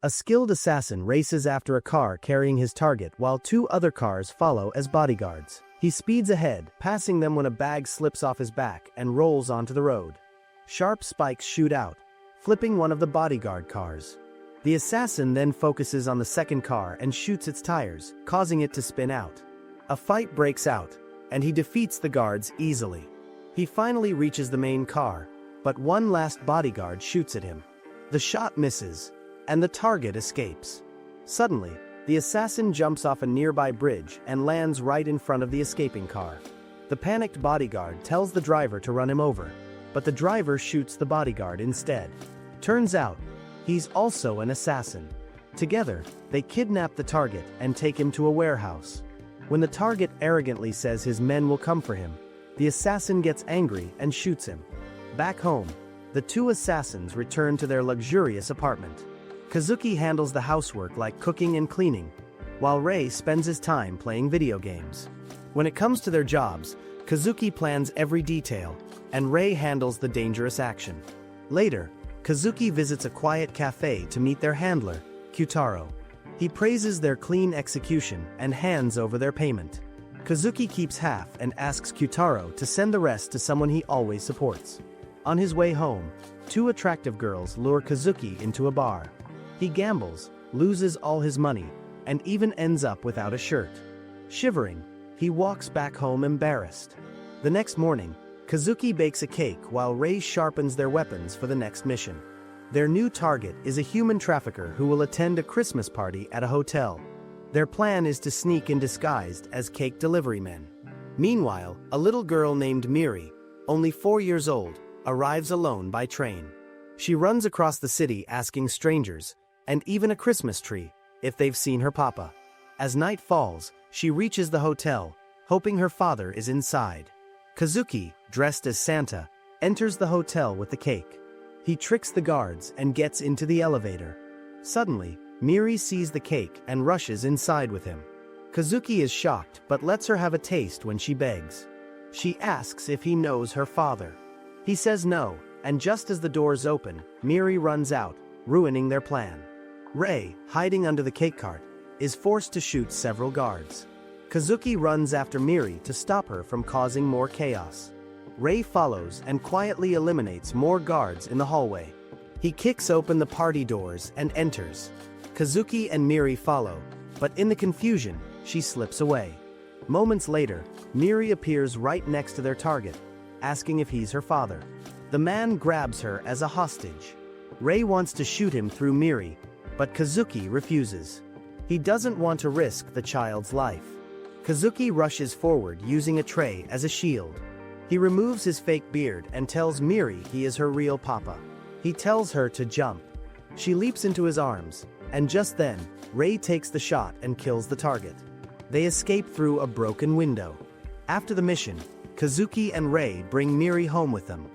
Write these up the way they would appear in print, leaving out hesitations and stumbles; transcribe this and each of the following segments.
A skilled assassin races after a car carrying his target while two other cars follow as bodyguards. He speeds ahead, passing them when a bag slips off his back and rolls onto the road. Sharp spikes shoot out, flipping one of the bodyguard cars. The assassin then focuses on the second car and shoots its tires, causing it to spin out. A fight breaks out, and he defeats the guards easily. He finally reaches the main car, but one last bodyguard shoots at him. The shot misses, and the target escapes. Suddenly, the assassin jumps off a nearby bridge and lands right in front of the escaping car. The panicked bodyguard tells the driver to run him over, but the driver shoots the bodyguard instead. Turns out, he's also an assassin. Together, they kidnap the target and take him to a warehouse. When the target arrogantly says his men will come for him, the assassin gets angry and shoots him. Back home, the two assassins return to their luxurious apartment. Kazuki handles the housework like cooking and cleaning, while Rei spends his time playing video games. When it comes to their jobs, Kazuki plans every detail, and Rei handles the dangerous action. Later, Kazuki visits a quiet cafe to meet their handler, Kyutaro. He praises their clean execution and hands over their payment. Kazuki keeps half and asks Kyutaro to send the rest to someone he always supports. On his way home, two attractive girls lure Kazuki into a bar. He gambles, loses all his money, and even ends up without a shirt. Shivering, he walks back home embarrassed. The next morning, Kazuki bakes a cake while Rei sharpens their weapons for the next mission. Their new target is a human trafficker who will attend a Christmas party at a hotel. Their plan is to sneak in disguised as cake delivery men. Meanwhile, a little girl named Miri, only 4 years old, arrives alone by train. She runs across the city asking strangers, and even a Christmas tree, if they've seen her papa. As night falls, she reaches the hotel, hoping her father is inside. Kazuki, dressed as Santa, enters the hotel with the cake. He tricks the guards and gets into the elevator. Suddenly, Miri sees the cake and rushes inside with him. Kazuki is shocked but lets her have a taste when she begs. She asks if he knows her father. He says no, and just as the doors open, Miri runs out, ruining their plan. Rei, hiding under the cake cart, is forced to shoot several guards. Kazuki runs after Miri to stop her from causing more chaos. Rei follows and quietly eliminates more guards in the hallway. He kicks open the party doors and enters. Kazuki and Miri follow, but in the confusion, she slips away. Moments later, Miri appears right next to their target, asking if he's her father. The man grabs her as a hostage. Rei wants to shoot him through Miri, but Kazuki refuses. He doesn't want to risk the child's life. Kazuki rushes forward using a tray as a shield. He removes his fake beard and tells Miri he is her real papa. He tells her to jump. She leaps into his arms, and just then, Rei takes the shot and kills the target. They escape through a broken window. After the mission, Kazuki and Rei bring Miri home with them.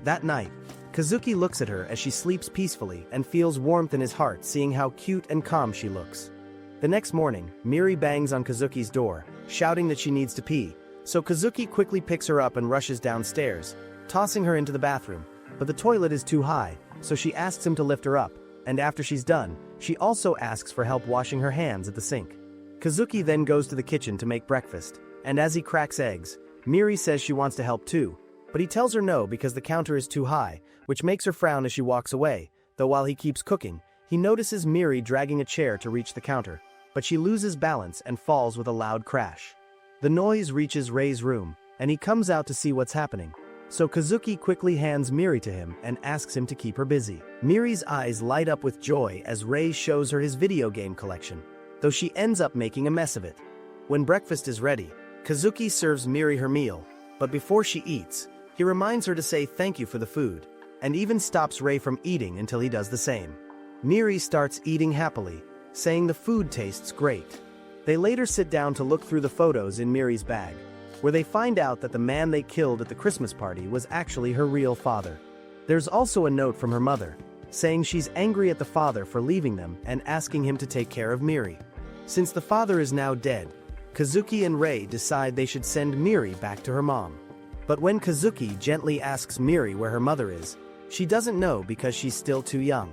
That night, Kazuki looks at her as she sleeps peacefully and feels warmth in his heart seeing how cute and calm she looks. The next morning, Miri bangs on Kazuki's door, shouting that she needs to pee, so Kazuki quickly picks her up and rushes downstairs, tossing her into the bathroom, but the toilet is too high, so she asks him to lift her up, and after she's done, she also asks for help washing her hands at the sink. Kazuki then goes to the kitchen to make breakfast, and as he cracks eggs, Miri says she wants to help too, but he tells her no because the counter is too high, which makes her frown as she walks away, though while he keeps cooking, he notices Miri dragging a chair to reach the counter, but she loses balance and falls with a loud crash. The noise reaches Rei's room, and he comes out to see what's happening, so Kazuki quickly hands Miri to him and asks him to keep her busy. Miri's eyes light up with joy as Rei shows her his video game collection, though she ends up making a mess of it. When breakfast is ready, Kazuki serves Miri her meal, but before she eats, he reminds her to say thank you for the food, and even stops Rei from eating until he does the same. Miri starts eating happily, saying the food tastes great. They later sit down to look through the photos in Miri's bag, where they find out that the man they killed at the Christmas party was actually her real father. There's also a note from her mother, saying she's angry at the father for leaving them and asking him to take care of Miri. Since the father is now dead, Kazuki and Rei decide they should send Miri back to her mom. But when Kazuki gently asks Miri where her mother is, she doesn't know because she's still too young.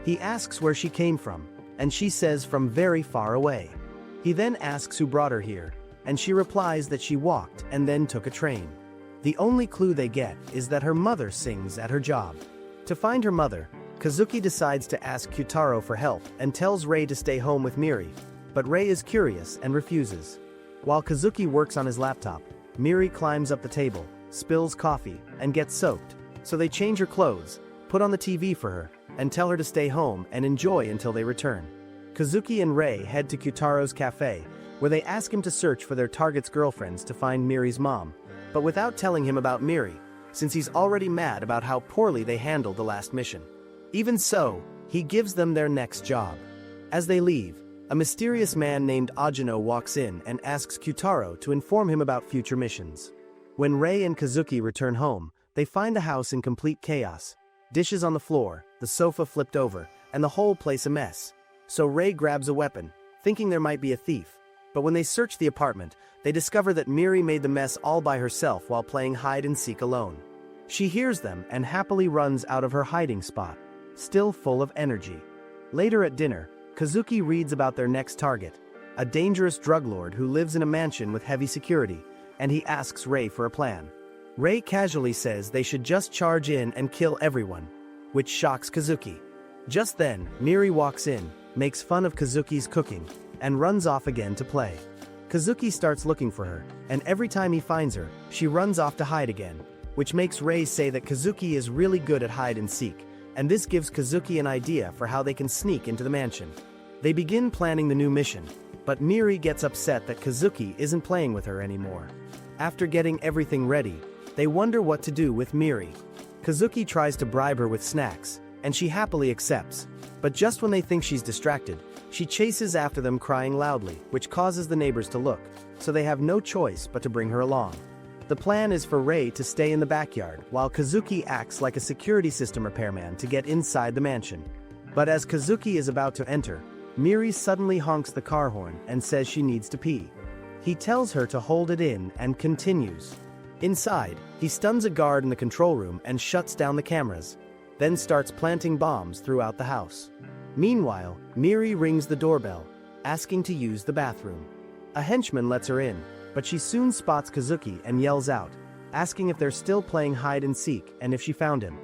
He asks where she came from, and she says from very far away. He then asks who brought her here, and she replies that she walked and then took a train. The only clue they get is that her mother sings at her job. To find her mother, Kazuki decides to ask Kyutaro for help and tells Rei to stay home with Miri, but Rei is curious and refuses. While Kazuki works on his laptop, Miri climbs up the table, spills coffee, and gets soaked, so they change her clothes, put on the TV for her, and tell her to stay home and enjoy until they return. Kazuki and Rei head to Kyutaro's cafe, where they ask him to search for their target's girlfriends to find Miri's mom, but without telling him about Miri, since he's already mad about how poorly they handled the last mission. Even so, he gives them their next job. As they leave, a mysterious man named Ajino walks in and asks Kyutaro to inform him about future missions. When Rei and Kazuki return home, they find the house in complete chaos. Dishes on the floor, the sofa flipped over, and the whole place a mess. So Rei grabs a weapon, thinking there might be a thief. But when they search the apartment, they discover that Miri made the mess all by herself while playing hide-and-seek alone. She hears them and happily runs out of her hiding spot, still full of energy. Later at dinner, Kazuki reads about their next target, a dangerous drug lord who lives in a mansion with heavy security, and he asks Rei for a plan. Rei casually says they should just charge in and kill everyone, which shocks Kazuki. Just then, Miri walks in, makes fun of Kazuki's cooking, and runs off again to play. Kazuki starts looking for her, and every time he finds her, she runs off to hide again, which makes Rei say that Kazuki is really good at hide-and-seek, and this gives Kazuki an idea for how they can sneak into the mansion. They begin planning the new mission, but Miri gets upset that Kazuki isn't playing with her anymore. After getting everything ready, they wonder what to do with Miri. Kazuki tries to bribe her with snacks, and she happily accepts, but just when they think she's distracted, she chases after them crying loudly, which causes the neighbors to look, so they have no choice but to bring her along. The plan is for Rei to stay in the backyard, while Kazuki acts like a security system repairman to get inside the mansion. But as Kazuki is about to enter, Miri suddenly honks the car horn and says she needs to pee. He tells her to hold it in and continues. Inside, he stuns a guard in the control room and shuts down the cameras, then starts planting bombs throughout the house. Meanwhile, Miri rings the doorbell, asking to use the bathroom. A henchman lets her in, but she soon spots Kazuki and yells out, asking if they're still playing hide-and-seek and if she found him.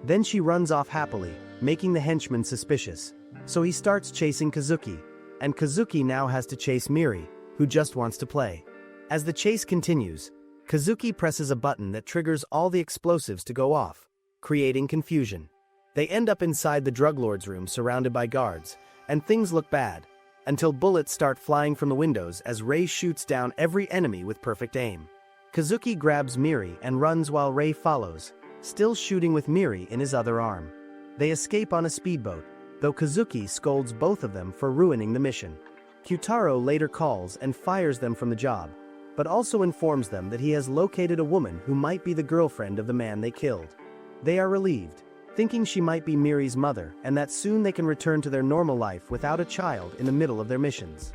Then she runs off happily, making the henchman suspicious. So he starts chasing Kazuki, and Kazuki now has to chase Miri, who just wants to play. As the chase continues, Kazuki presses a button that triggers all the explosives to go off, creating confusion. They end up inside the drug lord's room surrounded by guards, and things look bad, until bullets start flying from the windows as Rei shoots down every enemy with perfect aim. Kazuki grabs Miri and runs while Rei follows, still shooting with Miri in his other arm. They escape on a speedboat, though Kazuki scolds both of them for ruining the mission. Kyutaro later calls and fires them from the job, but also informs them that he has located a woman who might be the girlfriend of the man they killed. They are relieved, thinking she might be Miri's mother and that soon they can return to their normal life without a child in the middle of their missions.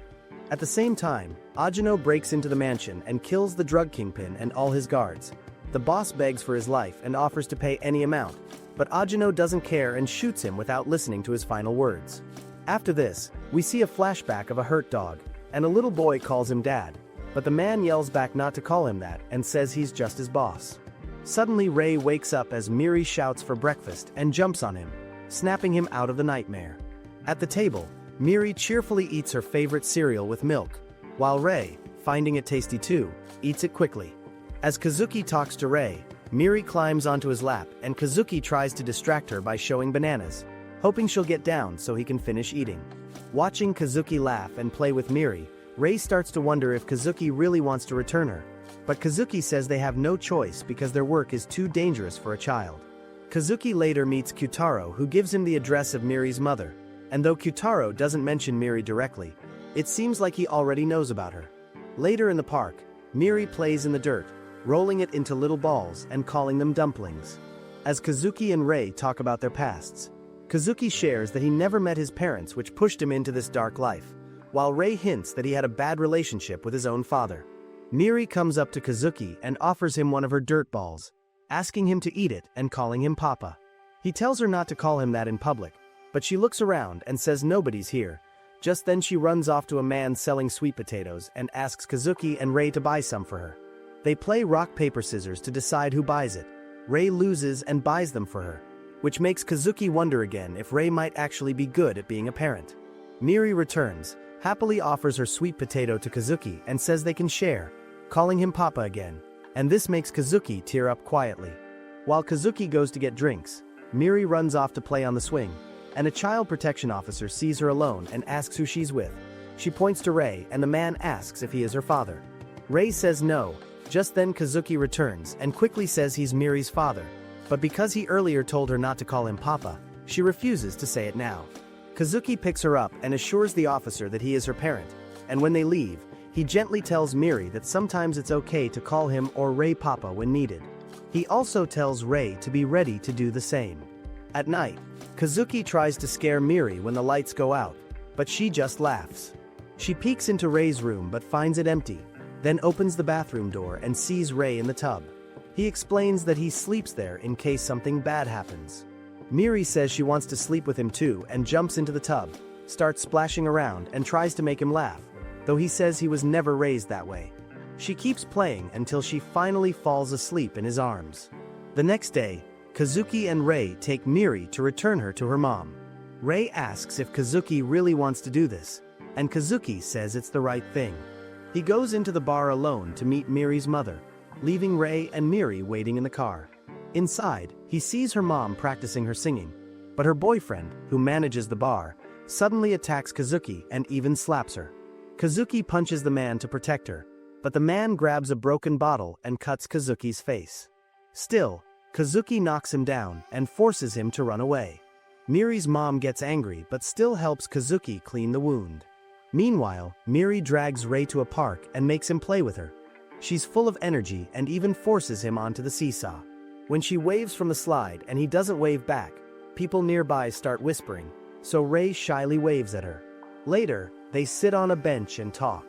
At the same time, Ajino breaks into the mansion and kills the drug kingpin and all his guards. The boss begs for his life and offers to pay any amount, but Ajino doesn't care and shoots him without listening to his final words. After this, we see a flashback of a hurt dog, and a little boy calls him dad, but the man yells back not to call him that and says he's just his boss. Suddenly Rei wakes up as Miri shouts for breakfast and jumps on him, snapping him out of the nightmare. At the table, Miri cheerfully eats her favorite cereal with milk, while Rei, finding it tasty too, eats it quickly. As Kazuki talks to Rei, Miri climbs onto his lap and Kazuki tries to distract her by showing bananas, hoping she'll get down so he can finish eating. Watching Kazuki laugh and play with Miri, Rei starts to wonder if Kazuki really wants to return her, but Kazuki says they have no choice because their work is too dangerous for a child. Kazuki later meets Kyutaro, who gives him the address of Miri's mother, and though Kyutaro doesn't mention Miri directly, it seems like he already knows about her. Later in the park, Miri plays in the dirt, rolling it into little balls and calling them dumplings. As Kazuki and Rei talk about their pasts, Kazuki shares that he never met his parents, which pushed him into this dark life, while Rei hints that he had a bad relationship with his own father. Miri comes up to Kazuki and offers him one of her dirt balls, asking him to eat it and calling him Papa. He tells her not to call him that in public, but she looks around and says nobody's here, Just then she runs off to a man selling sweet potatoes and asks Kazuki and Rei to buy some for her. They play rock paper scissors to decide who buys it. Rei loses and buys them for her, which makes Kazuki wonder again if Rei might actually be good at being a parent. Miri returns, happily offers her sweet potato to Kazuki and says they can share, calling him Papa again, and this makes Kazuki tear up quietly. While Kazuki goes to get drinks, Miri runs off to play on the swing, and a child protection officer sees her alone and asks who she's with. She points to Rei and the man asks if he is her father. Rei says no. Just then Kazuki returns and quickly says he's Miri's father, but because he earlier told her not to call him Papa, she refuses to say it now. Kazuki picks her up and assures the officer that he is her parent, and when they leave, he gently tells Miri that sometimes it's okay to call him or Rei Papa when needed. He also tells Rei to be ready to do the same. At night, Kazuki tries to scare Miri when the lights go out, but she just laughs. She peeks into Rei's room but finds it empty, then opens the bathroom door and sees Rei in the tub. He explains that he sleeps there in case something bad happens. Miri says she wants to sleep with him too and jumps into the tub, starts splashing around and tries to make him laugh, though he says he was never raised that way. She keeps playing until she finally falls asleep in his arms. The next day, Kazuki and Rei take Miri to return her to her mom. Rei asks if Kazuki really wants to do this, and Kazuki says it's the right thing. He goes into the bar alone to meet Miri's mother, leaving Rei and Miri waiting in the car. Inside, he sees her mom practicing her singing, but her boyfriend, who manages the bar, suddenly attacks Kazuki and even slaps her. Kazuki punches the man to protect her, but the man grabs a broken bottle and cuts Kazuki's face. Still, Kazuki knocks him down and forces him to run away. Miri's mom gets angry but still helps Kazuki clean the wound. Meanwhile, Miri drags Rei to a park and makes him play with her. She's full of energy and even forces him onto the seesaw. When she waves from the slide and he doesn't wave back, people nearby start whispering, so Rei shyly waves at her. Later, they sit on a bench and talk.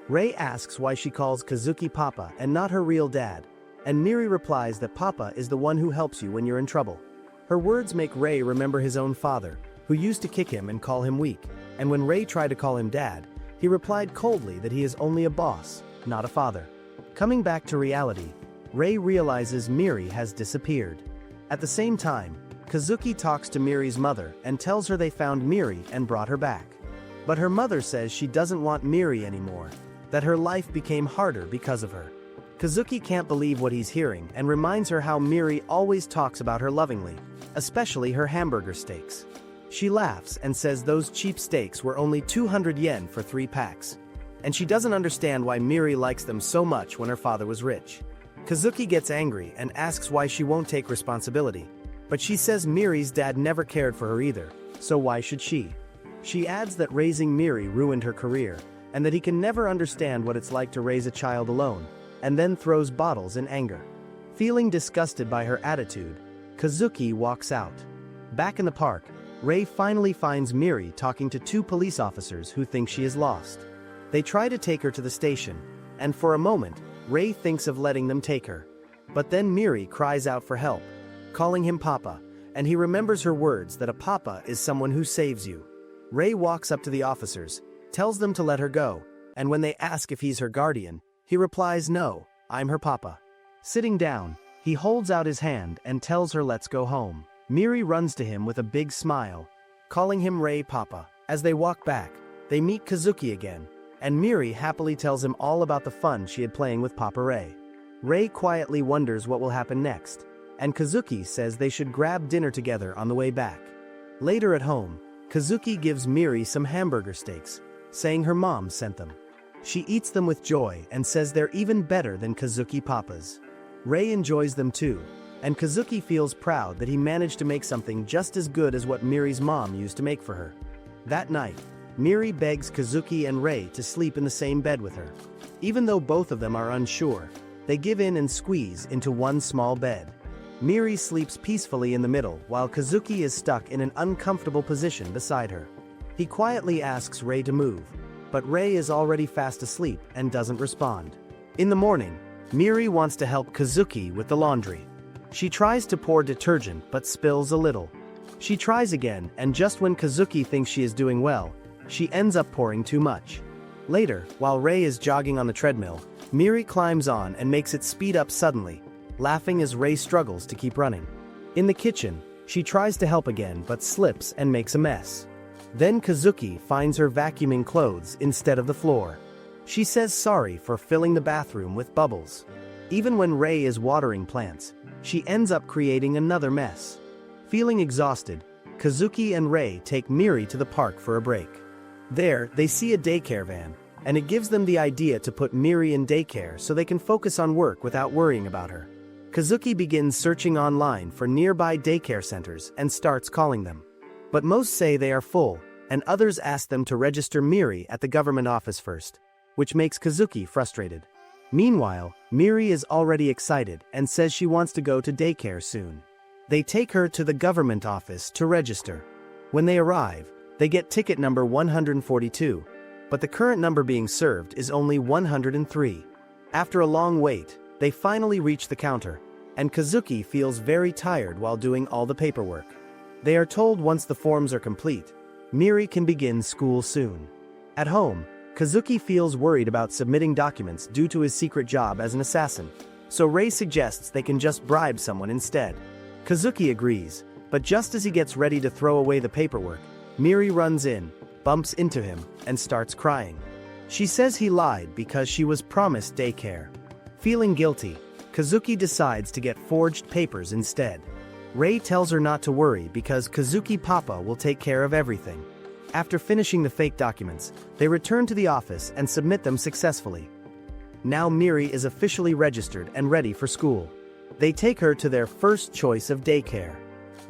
Rei asks why she calls Kazuki Papa and not her real dad, and Miri replies that Papa is the one who helps you when you're in trouble. Her words make Rei remember his own father, who used to kick him and call him weak, and when Rei tried to call him dad, he replied coldly that he is only a boss, not a father. Coming back to reality, Rei realizes Miri has disappeared. At the same time, Kazuki talks to Miri's mother and tells her they found Miri and brought her back. But her mother says she doesn't want Miri anymore, that her life became harder because of her. Kazuki can't believe what he's hearing and reminds her how Miri always talks about her lovingly, especially her hamburger steaks. She laughs and says those cheap steaks were only 200 yen for 3 packs. And she doesn't understand why Miri likes them so much when her father was rich. Kazuki gets angry and asks why she won't take responsibility, but she says Miri's dad never cared for her either, so why should she? She adds that raising Miri ruined her career, and that he can never understand what it's like to raise a child alone, and then throws bottles in anger. Feeling disgusted by her attitude, Kazuki walks out. Back in the park, Rei finally finds Miri talking to 2 police officers who think she is lost. They try to take her to the station, and for a moment, Rei thinks of letting them take her. But then Miri cries out for help, calling him Papa, and he remembers her words that a Papa is someone who saves you. Rei walks up to the officers, tells them to let her go, and when they ask if he's her guardian, he replies no, I'm her Papa. Sitting down, he holds out his hand and tells her let's go home. Miri runs to him with a big smile, calling him Rei Papa. As they walk back, they meet Kazuki again, and Miri happily tells him all about the fun she had playing with Papa Rei. Rei quietly wonders what will happen next, and Kazuki says they should grab dinner together on the way back. Later at home, Kazuki gives Miri some hamburger steaks, saying her mom sent them. She eats them with joy and says they're even better than Kazuki Papa's. Rei enjoys them too, and Kazuki feels proud that he managed to make something just as good as what Miri's mom used to make for her. That night, Miri begs Kazuki and Rei to sleep in the same bed with her. Even though both of them are unsure, they give in and squeeze into one small bed. Miri sleeps peacefully in the middle while Kazuki is stuck in an uncomfortable position beside her. He quietly asks Rei to move, but Rei is already fast asleep and doesn't respond. In the morning, Miri wants to help Kazuki with the laundry. She tries to pour detergent but spills a little. She tries again, and just when Kazuki thinks she is doing well, She ends up pouring too much. Later, while Rei is jogging on the treadmill, Miri climbs on and makes it speed up suddenly, laughing as Rei struggles to keep running. In the kitchen, she tries to help again but slips and makes a mess. Then Kazuki finds her vacuuming clothes instead of the floor. She says sorry for filling the bathroom with bubbles. Even when Rei is watering plants, she ends up creating another mess. Feeling exhausted, Kazuki and Rei take Miri to the park for a break. There, they see a daycare van, and it gives them the idea to put Miri in daycare so they can focus on work without worrying about her. Kazuki begins searching online for nearby daycare centers and starts calling them. But most say they are full, and others ask them to register Miri at the government office first, which makes Kazuki frustrated. Meanwhile, Miri is already excited and says she wants to go to daycare soon. They take her to the government office to register. When they arrive, they get ticket number 142, but the current number being served is only 103. After a long wait, they finally reach the counter, and Kazuki feels very tired while doing all the paperwork. They are told once the forms are complete, Miri can begin school soon. At home, Kazuki feels worried about submitting documents due to his secret job as an assassin, so Rei suggests they can just bribe someone instead. Kazuki agrees, but just as he gets ready to throw away the paperwork, Miri runs in, bumps into him, and starts crying. She says he lied because she was promised daycare. Feeling guilty, Kazuki decides to get forged papers instead. Rei tells her not to worry because Kazuki Papa will take care of everything. After finishing the fake documents, they return to the office and submit them successfully. Now Miri is officially registered and ready for school. They take her to their first choice of daycare.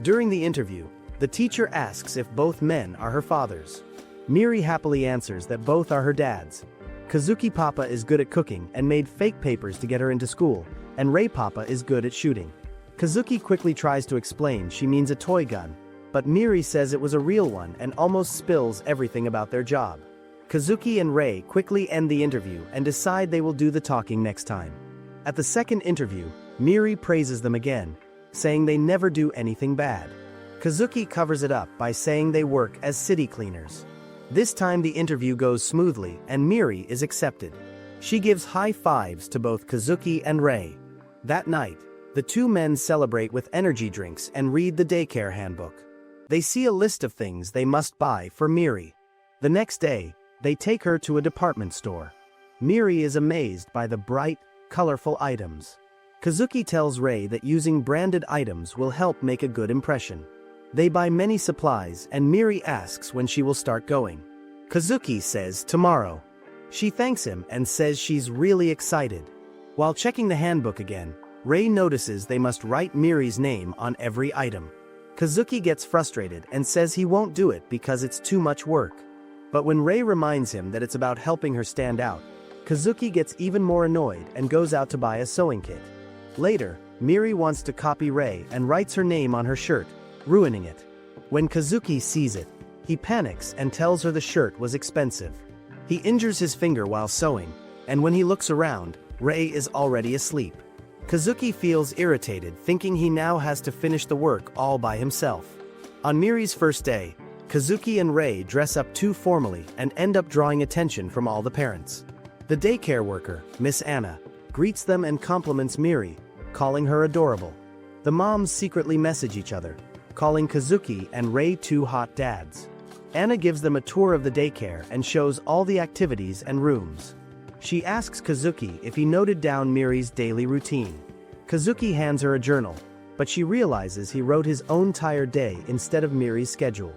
During the interview, the teacher asks if both men are her fathers. Miri happily answers that both are her dads. Kazuki Papa is good at cooking and made fake papers to get her into school, and Rei Papa is good at shooting. Kazuki quickly tries to explain she means a toy gun, but Miri says it was a real one and almost spills everything about their job. Kazuki and Rei quickly end the interview and decide they will do the talking next time. At the second interview, Miri praises them again, saying they never do anything bad. Kazuki covers it up by saying they work as city cleaners. This time the interview goes smoothly and Miri is accepted. She gives high fives to both Kazuki and Rei. That night, the two men celebrate with energy drinks and read the daycare handbook. They see a list of things they must buy for Miri. The next day, they take her to a department store. Miri is amazed by the bright, colorful items. Kazuki tells Rei that using branded items will help make a good impression. They buy many supplies and Miri asks when she will start going. Kazuki says tomorrow. She thanks him and says she's really excited. While checking the handbook again, Rei notices they must write Miri's name on every item. Kazuki gets frustrated and says he won't do it because it's too much work. But when Rei reminds him that it's about helping her stand out, Kazuki gets even more annoyed and goes out to buy a sewing kit. Later, Miri wants to copy Rei and writes her name on her shirt, ruining it. When Kazuki sees it, he panics and tells her the shirt was expensive. He injures his finger while sewing, and when he looks around, Rei is already asleep. Kazuki feels irritated, thinking he now has to finish the work all by himself. On Miri's first day, Kazuki and Rei dress up too formally and end up drawing attention from all the parents. The daycare worker, Miss Anna, greets them and compliments Miri, calling her adorable. The moms secretly message each other, calling Kazuki and Rei two hot dads. Anna gives them a tour of the daycare and shows all the activities and rooms. She asks Kazuki if he noted down Miri's daily routine. Kazuki hands her a journal, but she realizes he wrote his own tired day instead of Miri's schedule.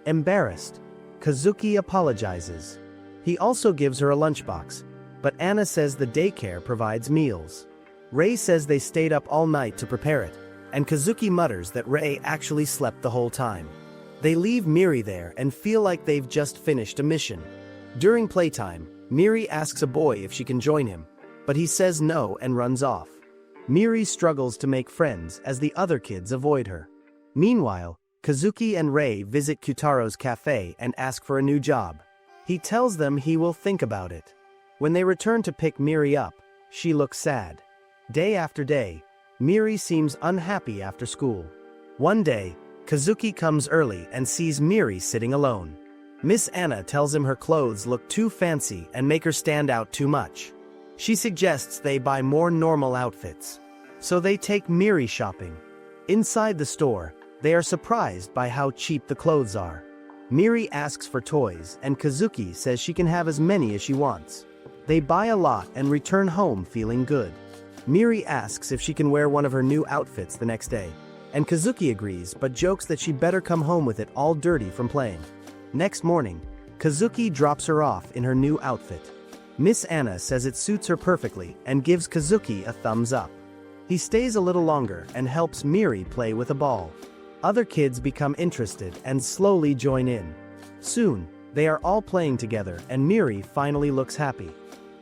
Embarrassed, Kazuki apologizes. He also gives her a lunchbox, but Anna says the daycare provides meals. Rei says they stayed up all night to prepare it, and Kazuki mutters that Rei actually slept the whole time. They leave Miri there and feel like they've just finished a mission. During playtime, Miri asks a boy if she can join him, but he says no and runs off. Miri struggles to make friends as the other kids avoid her. Meanwhile, Kazuki and Rei visit Kutaro's cafe and ask for a new job. He tells them he will think about it. When they return to pick Miri up, she looks sad. Day after day, Miri seems unhappy after school. One day, Kazuki comes early and sees Miri sitting alone. Miss Anna tells him her clothes look too fancy and make her stand out too much. She suggests they buy more normal outfits. So they take Miri shopping. Inside the store, they are surprised by how cheap the clothes are. Miri asks for toys and Kazuki says she can have as many as she wants. They buy a lot and return home feeling good. Miri asks if she can wear one of her new outfits the next day, and Kazuki agrees but jokes that she better come home with it all dirty from playing. Next morning, Kazuki drops her off in her new outfit. Miss Anna says it suits her perfectly and gives Kazuki a thumbs up. He stays a little longer and helps Miri play with a ball. Other kids become interested and slowly join in. Soon, they are all playing together and Miri finally looks happy.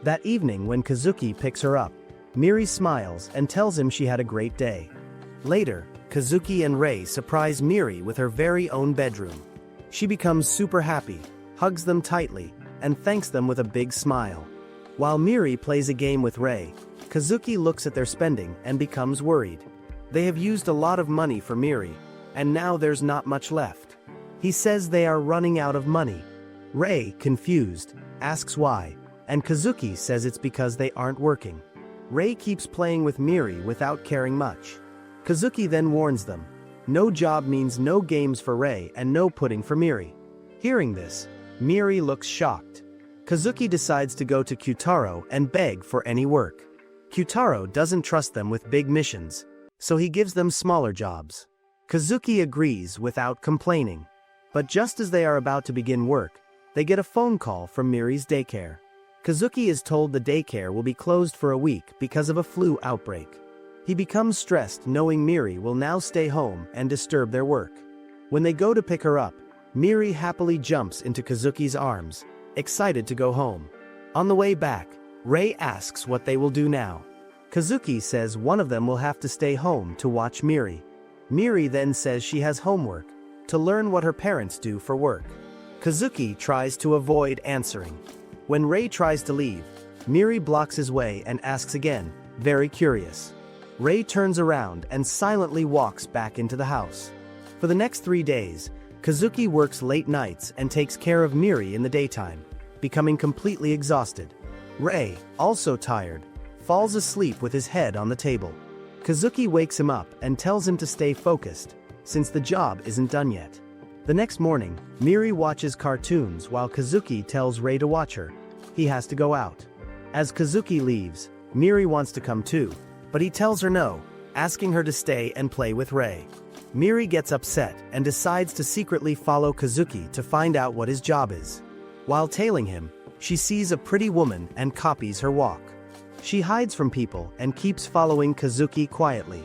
That evening when Kazuki picks her up, Miri smiles and tells him she had a great day. Later, Kazuki and Rei surprise Miri with her very own bedroom. She becomes super happy, hugs them tightly, and thanks them with a big smile. While Miri plays a game with Rei, Kazuki looks at their spending and becomes worried. They have used a lot of money for Miri, and now there's not much left. He says they are running out of money. Rei, confused, asks why, and Kazuki says it's because they aren't working. Rei keeps playing with Miri without caring much. Kazuki then warns them. No job means no games for Rei and no pudding for Miri. Hearing this, Miri looks shocked. Kazuki decides to go to Kyutaro and beg for any work. Kyutaro doesn't trust them with big missions, so he gives them smaller jobs. Kazuki agrees without complaining. But just as they are about to begin work, they get a phone call from Miri's daycare. Kazuki is told the daycare will be closed for a week because of a flu outbreak. He becomes stressed knowing Miri will now stay home and disturb their work. When they go to pick her up, Miri happily jumps into Kazuki's arms, excited to go home. On the way back, Rei asks what they will do now. Kazuki says one of them will have to stay home to watch Miri. Miri then says she has homework, to learn what her parents do for work. Kazuki tries to avoid answering. When Rei tries to leave, Miri blocks his way and asks again, very curious. Rei turns around and silently walks back into the house. For the next 3 days, Kazuki works late nights and takes care of Miri in the daytime, becoming completely exhausted. Rei, also tired, falls asleep with his head on the table. Kazuki wakes him up and tells him to stay focused, since the job isn't done yet. The next morning, Miri watches cartoons while Kazuki tells Rei to watch her. He has to go out. As Kazuki leaves, Miri wants to come too, but he tells her no, asking her to stay and play with Rei. Miri gets upset and decides to secretly follow Kazuki to find out what his job is. While tailing him, she sees a pretty woman and copies her walk. She hides from people and keeps following Kazuki quietly.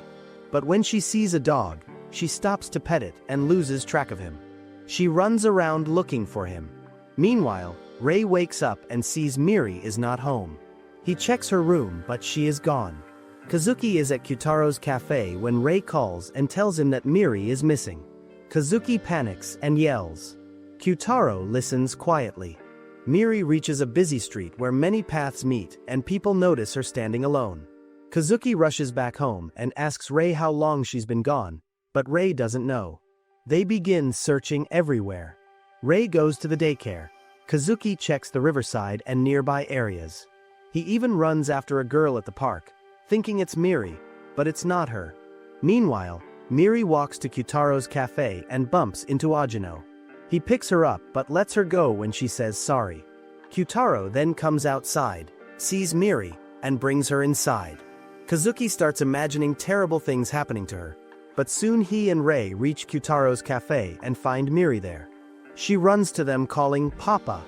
But when she sees a dog, she stops to pet it and loses track of him. She runs around looking for him. Meanwhile, Rei wakes up and sees Miri is not home. He checks her room but she is gone. Kazuki is at Kyutaro's cafe when Rei calls and tells him that Miri is missing. Kazuki panics and yells. Kyutaro listens quietly. Miri reaches a busy street where many paths meet and people notice her standing alone. Kazuki rushes back home and asks Rei how long she's been gone, but Rei doesn't know. They begin searching everywhere. Rei goes to the daycare. Kazuki checks the riverside and nearby areas. He even runs after a girl at the park, thinking it's Miri, but it's not her. Meanwhile, Miri walks to Kyutaro's cafe and bumps into Ajino. He picks her up but lets her go when she says sorry. Kyutaro then comes outside, sees Miri, and brings her inside. Kazuki starts imagining terrible things happening to her, but soon he and Rei reach Kyutaro's cafe and find Miri there. She runs to them calling Papa.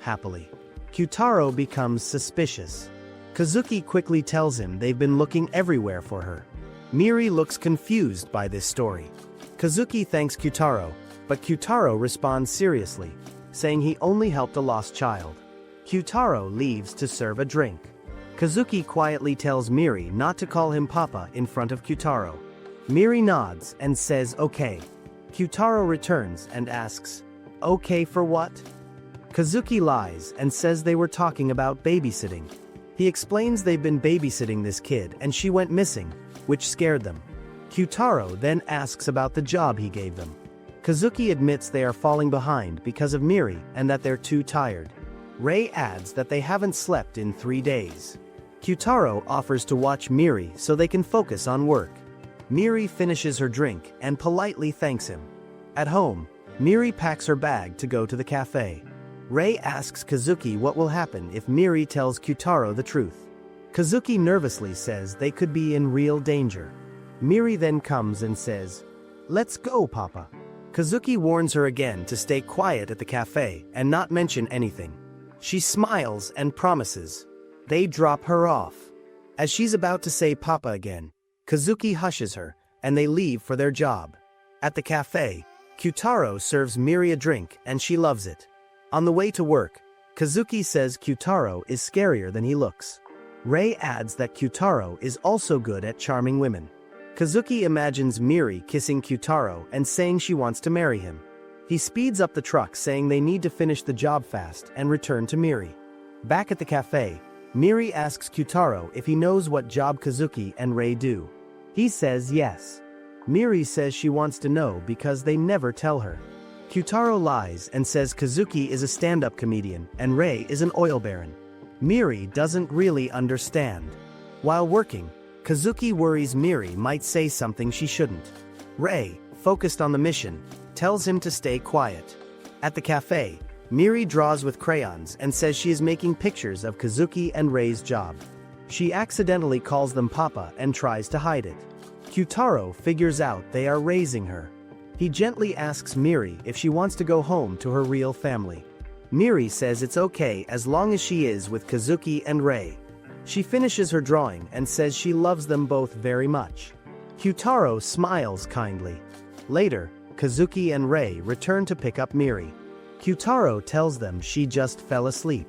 Happily. Kyutaro becomes suspicious. Kazuki quickly tells him they've been looking everywhere for her. Miri looks confused by this story. Kazuki thanks Kyutaro, but Kyutaro responds seriously, saying he only helped a lost child. Kyutaro leaves to serve a drink. Kazuki quietly tells Miri not to call him Papa in front of Kyutaro. Miri nods and says okay. Kyutaro returns and asks, okay for what? Kazuki lies and says they were talking about babysitting. He explains they've been babysitting this kid and she went missing, which scared them. Kyutaro then asks about the job he gave them. Kazuki admits they are falling behind because of Miri and that they're too tired. Rei adds that they haven't slept in 3 days. Kyutaro offers to watch Miri so they can focus on work. Miri finishes her drink and politely thanks him. At home, Miri packs her bag to go to the cafe. Rei asks Kazuki what will happen if Miri tells Kyutaro the truth. Kazuki nervously says they could be in real danger. Miri then comes and says, "Let's go, Papa." Kazuki warns her again to stay quiet at the cafe and not mention anything. She smiles and promises. They drop her off. As she's about to say Papa again, Kazuki hushes her, and they leave for their job. At the cafe, Kyutaro serves Miri a drink and she loves it. On the way to work, Kazuki says Kyutaro is scarier than he looks. Rei adds that Kyutaro is also good at charming women. Kazuki imagines Miri kissing Kyutaro and saying she wants to marry him. He speeds up the truck saying they need to finish the job fast and return to Miri. Back at the cafe, Miri asks Kyutaro if he knows what job Kazuki and Rei do. He says yes. Miri says she wants to know because they never tell her. Kyutaro lies and says Kazuki is a stand-up comedian and Rei is an oil baron. Miri doesn't really understand. While working, Kazuki worries Miri might say something she shouldn't. Rei, focused on the mission, tells him to stay quiet. At the cafe, Miri draws with crayons and says she is making pictures of Kazuki and Rei's job. She accidentally calls them Papa and tries to hide it. Kyutaro figures out they are raising her. He gently asks Miri if she wants to go home to her real family. Miri says it's okay as long as she is with Kazuki and Rei. She finishes her drawing and says she loves them both very much. Kyutaro smiles kindly. Later, Kazuki and Rei return to pick up Miri. Kyutaro tells them she just fell asleep.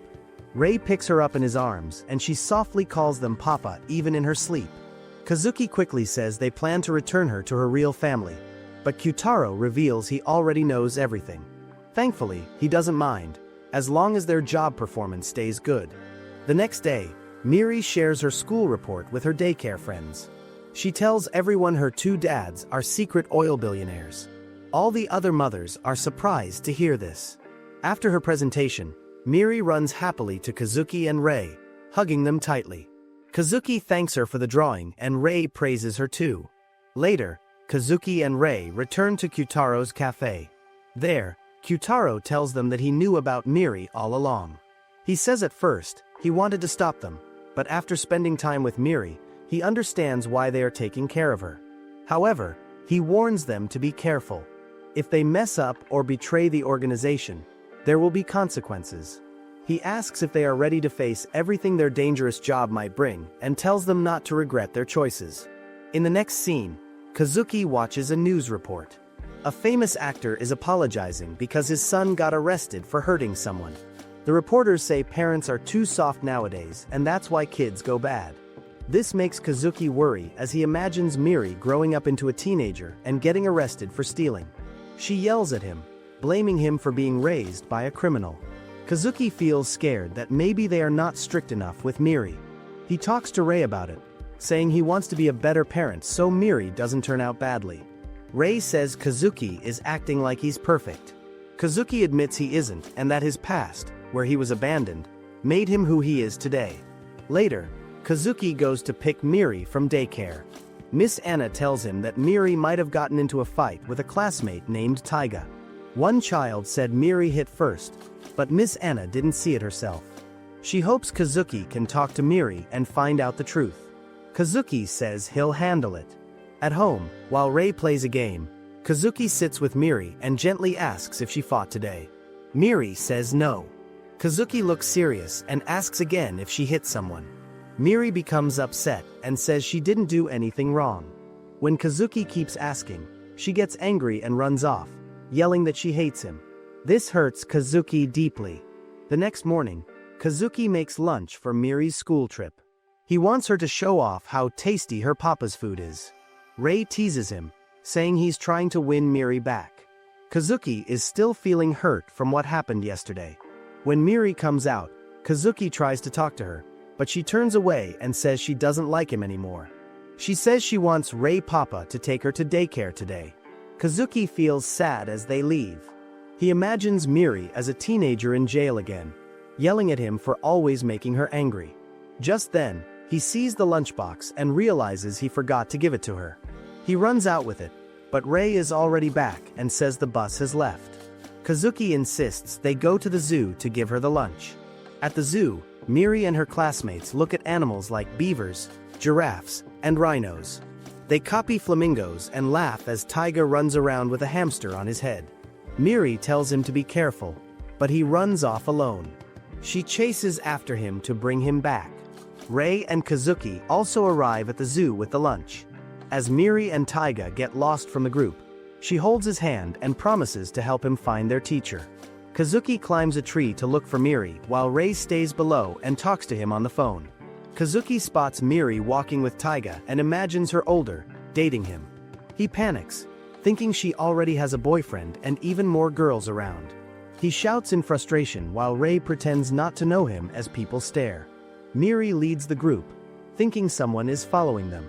Rei picks her up in his arms and she softly calls them Papa even in her sleep. Kazuki quickly says they plan to return her to her real family, but Kyutaro reveals he already knows everything. Thankfully, he doesn't mind, as long as their job performance stays good. The next day, Miri shares her school report with her daycare friends. She tells everyone her 2 dads are secret oil billionaires. All the other mothers are surprised to hear this. After her presentation, Miri runs happily to Kazuki and Rei, hugging them tightly. Kazuki thanks her for the drawing and Rei praises her too. Later, Kazuki and Rei return to Kyutaro's cafe. There, Kyutaro tells them that he knew about Miri all along. He says at first, he wanted to stop them, but after spending time with Miri, he understands why they are taking care of her. However, he warns them to be careful. If they mess up or betray the organization, there will be consequences. He asks if they are ready to face everything their dangerous job might bring and tells them not to regret their choices. In the next scene, Kazuki watches a news report. A famous actor is apologizing because his son got arrested for hurting someone. The reporters say parents are too soft nowadays and that's why kids go bad. This makes Kazuki worry as he imagines Miri growing up into a teenager and getting arrested for stealing. She yells at him, blaming him for being raised by a criminal. Kazuki feels scared that maybe they are not strict enough with Miri. He talks to Rei about it, saying he wants to be a better parent so Miri doesn't turn out badly. Rei says Kazuki is acting like he's perfect. Kazuki admits he isn't and that his past, where he was abandoned, made him who he is today. Later, Kazuki goes to pick Miri from daycare. Miss Anna tells him that Miri might have gotten into a fight with a classmate named Taiga. One child said Miri hit first, but Miss Anna didn't see it herself. She hopes Kazuki can talk to Miri and find out the truth. Kazuki says he'll handle it. At home, while Rei plays a game, Kazuki sits with Miri and gently asks if she fought today. Miri says no. Kazuki looks serious and asks again if she hit someone. Miri becomes upset and says she didn't do anything wrong. When Kazuki keeps asking, she gets angry and runs off, yelling that she hates him. This hurts Kazuki deeply. The next morning, Kazuki makes lunch for Miri's school trip. He wants her to show off how tasty her papa's food is. Rei teases him, saying he's trying to win Miri back. Kazuki is still feeling hurt from what happened yesterday. When Miri comes out, Kazuki tries to talk to her, but she turns away and says she doesn't like him anymore. She says she wants Rei Papa to take her to daycare today. Kazuki feels sad as they leave. He imagines Miri as a teenager in jail again, yelling at him for always making her angry. Just then, he sees the lunchbox and realizes he forgot to give it to her. He runs out with it, but Rei is already back and says the bus has left. Kazuki insists they go to the zoo to give her the lunch. At the zoo, Miri and her classmates look at animals like beavers, giraffes, and rhinos. They copy flamingos and laugh as Taiga runs around with a hamster on his head. Miri tells him to be careful, but he runs off alone. She chases after him to bring him back. Rei and Kazuki also arrive at the zoo with the lunch. As Miri and Taiga get lost from the group, she holds his hand and promises to help him find their teacher. Kazuki climbs a tree to look for Miri while Rei stays below and talks to him on the phone. Kazuki spots Miri walking with Taiga and imagines her older, dating him. He panics, thinking she already has a boyfriend and even more girls around. He shouts in frustration while Rei pretends not to know him as people stare. Miri leads the group, thinking someone is following them.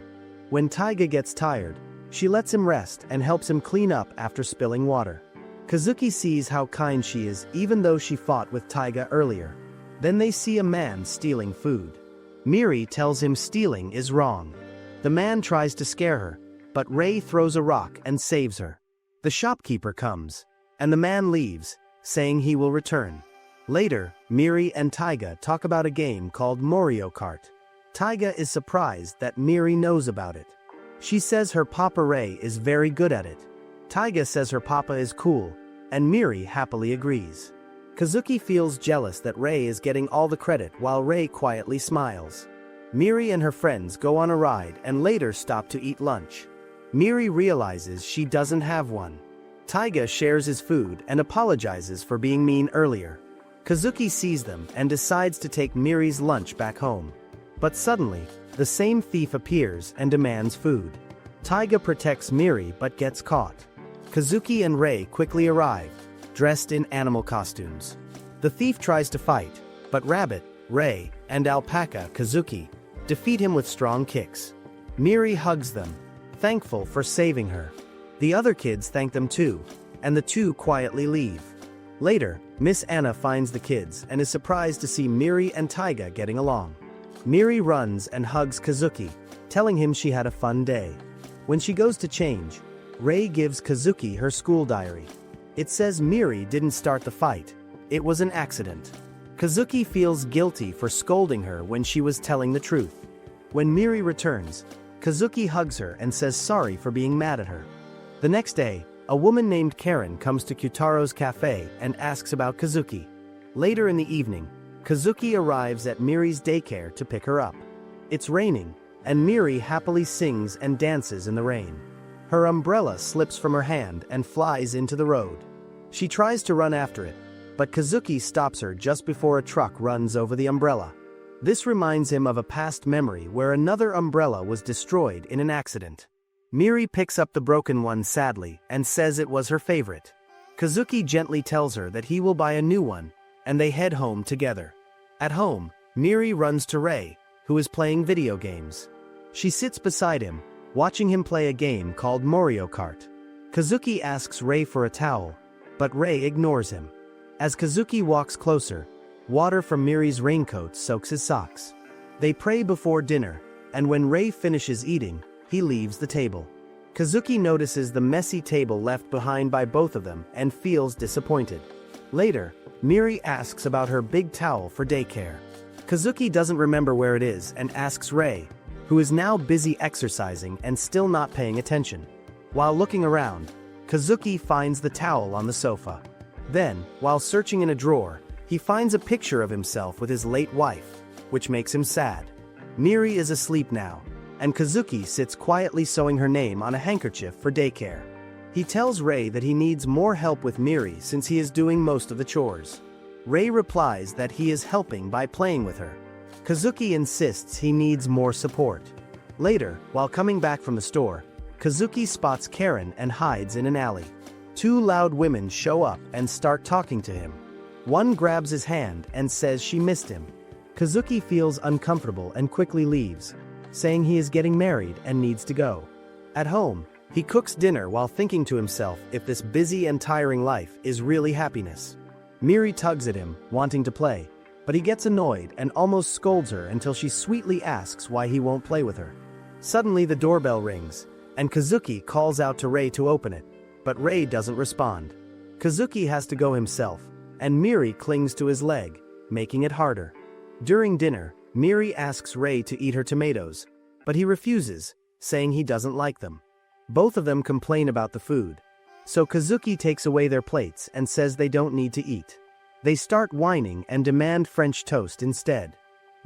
When Taiga gets tired, she lets him rest and helps him clean up after spilling water. Kazuki sees how kind she is even though she fought with Taiga earlier. Then they see a man stealing food. Miri tells him stealing is wrong. The man tries to scare her, but Rei throws a rock and saves her. The shopkeeper comes, and the man leaves, saying he will return. Later, Miri and Taiga talk about a game called Mario Kart. Taiga is surprised that Miri knows about it. She says her papa Rei is very good at it. Taiga says her papa is cool, and Miri happily agrees. Kazuki feels jealous that Rei is getting all the credit while Rei quietly smiles. Miri and her friends go on a ride and later stop to eat lunch. Miri realizes she doesn't have one. Taiga shares his food and apologizes for being mean earlier. Kazuki sees them and decides to take Miri's lunch back home. But suddenly, the same thief appears and demands food. Taiga protects Miri but gets caught. Kazuki and Rei quickly arrive, dressed in animal costumes. The thief tries to fight, but Rabbit, Rei, and Alpaca, Kazuki, defeat him with strong kicks. Miri hugs them, thankful for saving her. The other kids thank them too, and the two quietly leave. Later, Miss Anna finds the kids and is surprised to see Miri and Taiga getting along. Miri runs and hugs Kazuki, telling him she had a fun day. When she goes to change, Rei gives Kazuki her school diary. It says Miri didn't start the fight, it was an accident. Kazuki feels guilty for scolding her when she was telling the truth. When Miri returns, Kazuki hugs her and says sorry for being mad at her. The next day, a woman named Karen comes to Kyutaro's cafe and asks about Kazuki. Later in the evening, Kazuki arrives at Miri's daycare to pick her up. It's raining, and Miri happily sings and dances in the rain. Her umbrella slips from her hand and flies into the road. She tries to run after it, but Kazuki stops her just before a truck runs over the umbrella. This reminds him of a past memory where another umbrella was destroyed in an accident. Miri picks up the broken one sadly and says it was her favorite. Kazuki gently tells her that he will buy a new one, and they head home together. At home, Miri runs to Rei, who is playing video games. She sits beside him, watching him play a game called Mario Kart. Kazuki asks Rei for a towel, but Rei ignores him. As Kazuki walks closer, water from Miri's raincoat soaks his socks. They pray before dinner, and when Rei finishes eating, he leaves the table. Kazuki notices the messy table left behind by both of them and feels disappointed. Later, Miri asks about her big towel for daycare. Kazuki doesn't remember where it is and asks Rei, who is now busy exercising and still not paying attention. While looking around, Kazuki finds the towel on the sofa. Then, while searching in a drawer, he finds a picture of himself with his late wife, which makes him sad. Miri is asleep now, and Kazuki sits quietly sewing her name on a handkerchief for daycare. He tells Rei that he needs more help with Miri since he is doing most of the chores. Rei replies that he is helping by playing with her. Kazuki insists he needs more support. Later, while coming back from the store, Kazuki spots Karen and hides in an alley. Two loud women show up and start talking to him. One grabs his hand and says she missed him. Kazuki feels uncomfortable and quickly leaves, saying he is getting married and needs to go. At home, He cooks dinner while thinking to himself if this busy and tiring life is really happiness. Miri tugs at him, wanting to play, but he gets annoyed and almost scolds her until she sweetly asks why he won't play with her. Suddenly the doorbell rings, and Kazuki calls out to Rei to open it, but Rei doesn't respond. Kazuki has to go himself, and Miri clings to his leg, making it harder. During dinner, Miri asks Rei to eat her tomatoes, but he refuses, saying he doesn't like them. Both of them complain about the food, so Kazuki takes away their plates and says they don't need to eat. They start whining and demand French toast instead.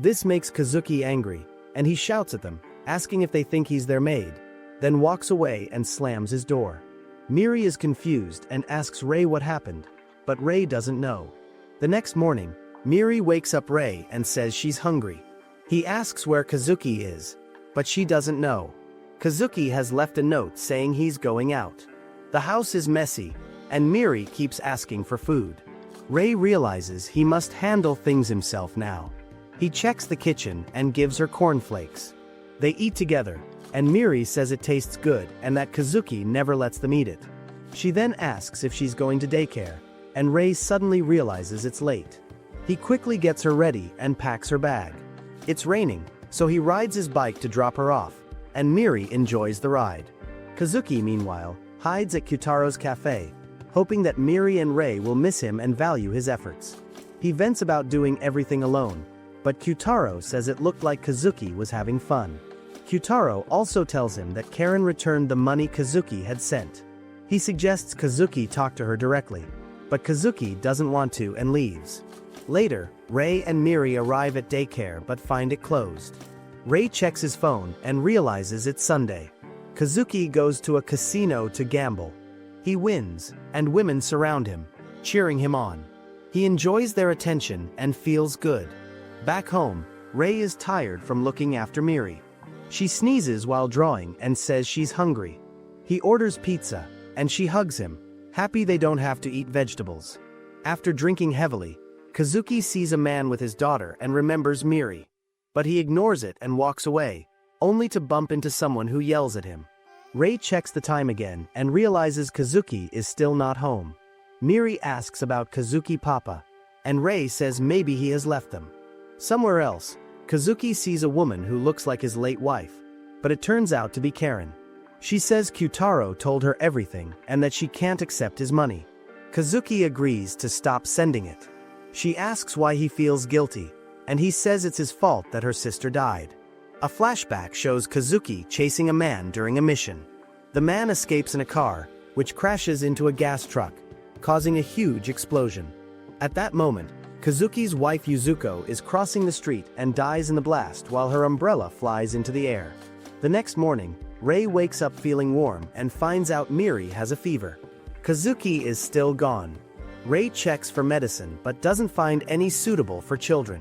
This makes Kazuki angry, and he shouts at them, asking if they think he's their maid, then walks away and slams his door. Miri is confused and asks Rei what happened, but Rei doesn't know. The next morning, Miri wakes up Rei and says she's hungry. He asks where Kazuki is, but she doesn't know. Kazuki has left a note saying he's going out. The house is messy, and Miri keeps asking for food. Rei realizes he must handle things himself now. He checks the kitchen and gives her cornflakes. They eat together, and Miri says it tastes good and that Kazuki never lets them eat it. She then asks if she's going to daycare, and Rei suddenly realizes it's late. He quickly gets her ready and packs her bag. It's raining, so he rides his bike to drop her off, and Miri enjoys the ride. Kazuki, meanwhile, hides at Kyutaro's cafe, hoping that Miri and Rei will miss him and value his efforts. He vents about doing everything alone, but Kyutaro says it looked like Kazuki was having fun. Kyutaro also tells him that Karen returned the money Kazuki had sent. He suggests Kazuki talk to her directly, but Kazuki doesn't want to and leaves. Later, Rei and Miri arrive at daycare but find it closed. Rei checks his phone and realizes it's Sunday. Kazuki goes to a casino to gamble. He wins, and women surround him, cheering him on. He enjoys their attention and feels good. Back home, Rei is tired from looking after Miri. She sneezes while drawing and says she's hungry. He orders pizza, and she hugs him, happy they don't have to eat vegetables. After drinking heavily, Kazuki sees a man with his daughter and remembers Miri. But he ignores it and walks away, only to bump into someone who yells at him. Rei checks the time again and realizes Kazuki is still not home. Miri asks about Kazuki Papa, and Rei says maybe he has left them. Somewhere else, Kazuki sees a woman who looks like his late wife, but it turns out to be Karen. She says Kyutaro told her everything and that she can't accept his money. Kazuki agrees to stop sending it. She asks why he feels guilty, and he says it's his fault that her sister died. A flashback shows Kazuki chasing a man during a mission. The man escapes in a car, which crashes into a gas truck, causing a huge explosion. At that moment, Kazuki's wife Yuzuko is crossing the street and dies in the blast while her umbrella flies into the air. The next morning, Rei wakes up feeling warm and finds out Miri has a fever. Kazuki is still gone. Rei checks for medicine but doesn't find any suitable for children.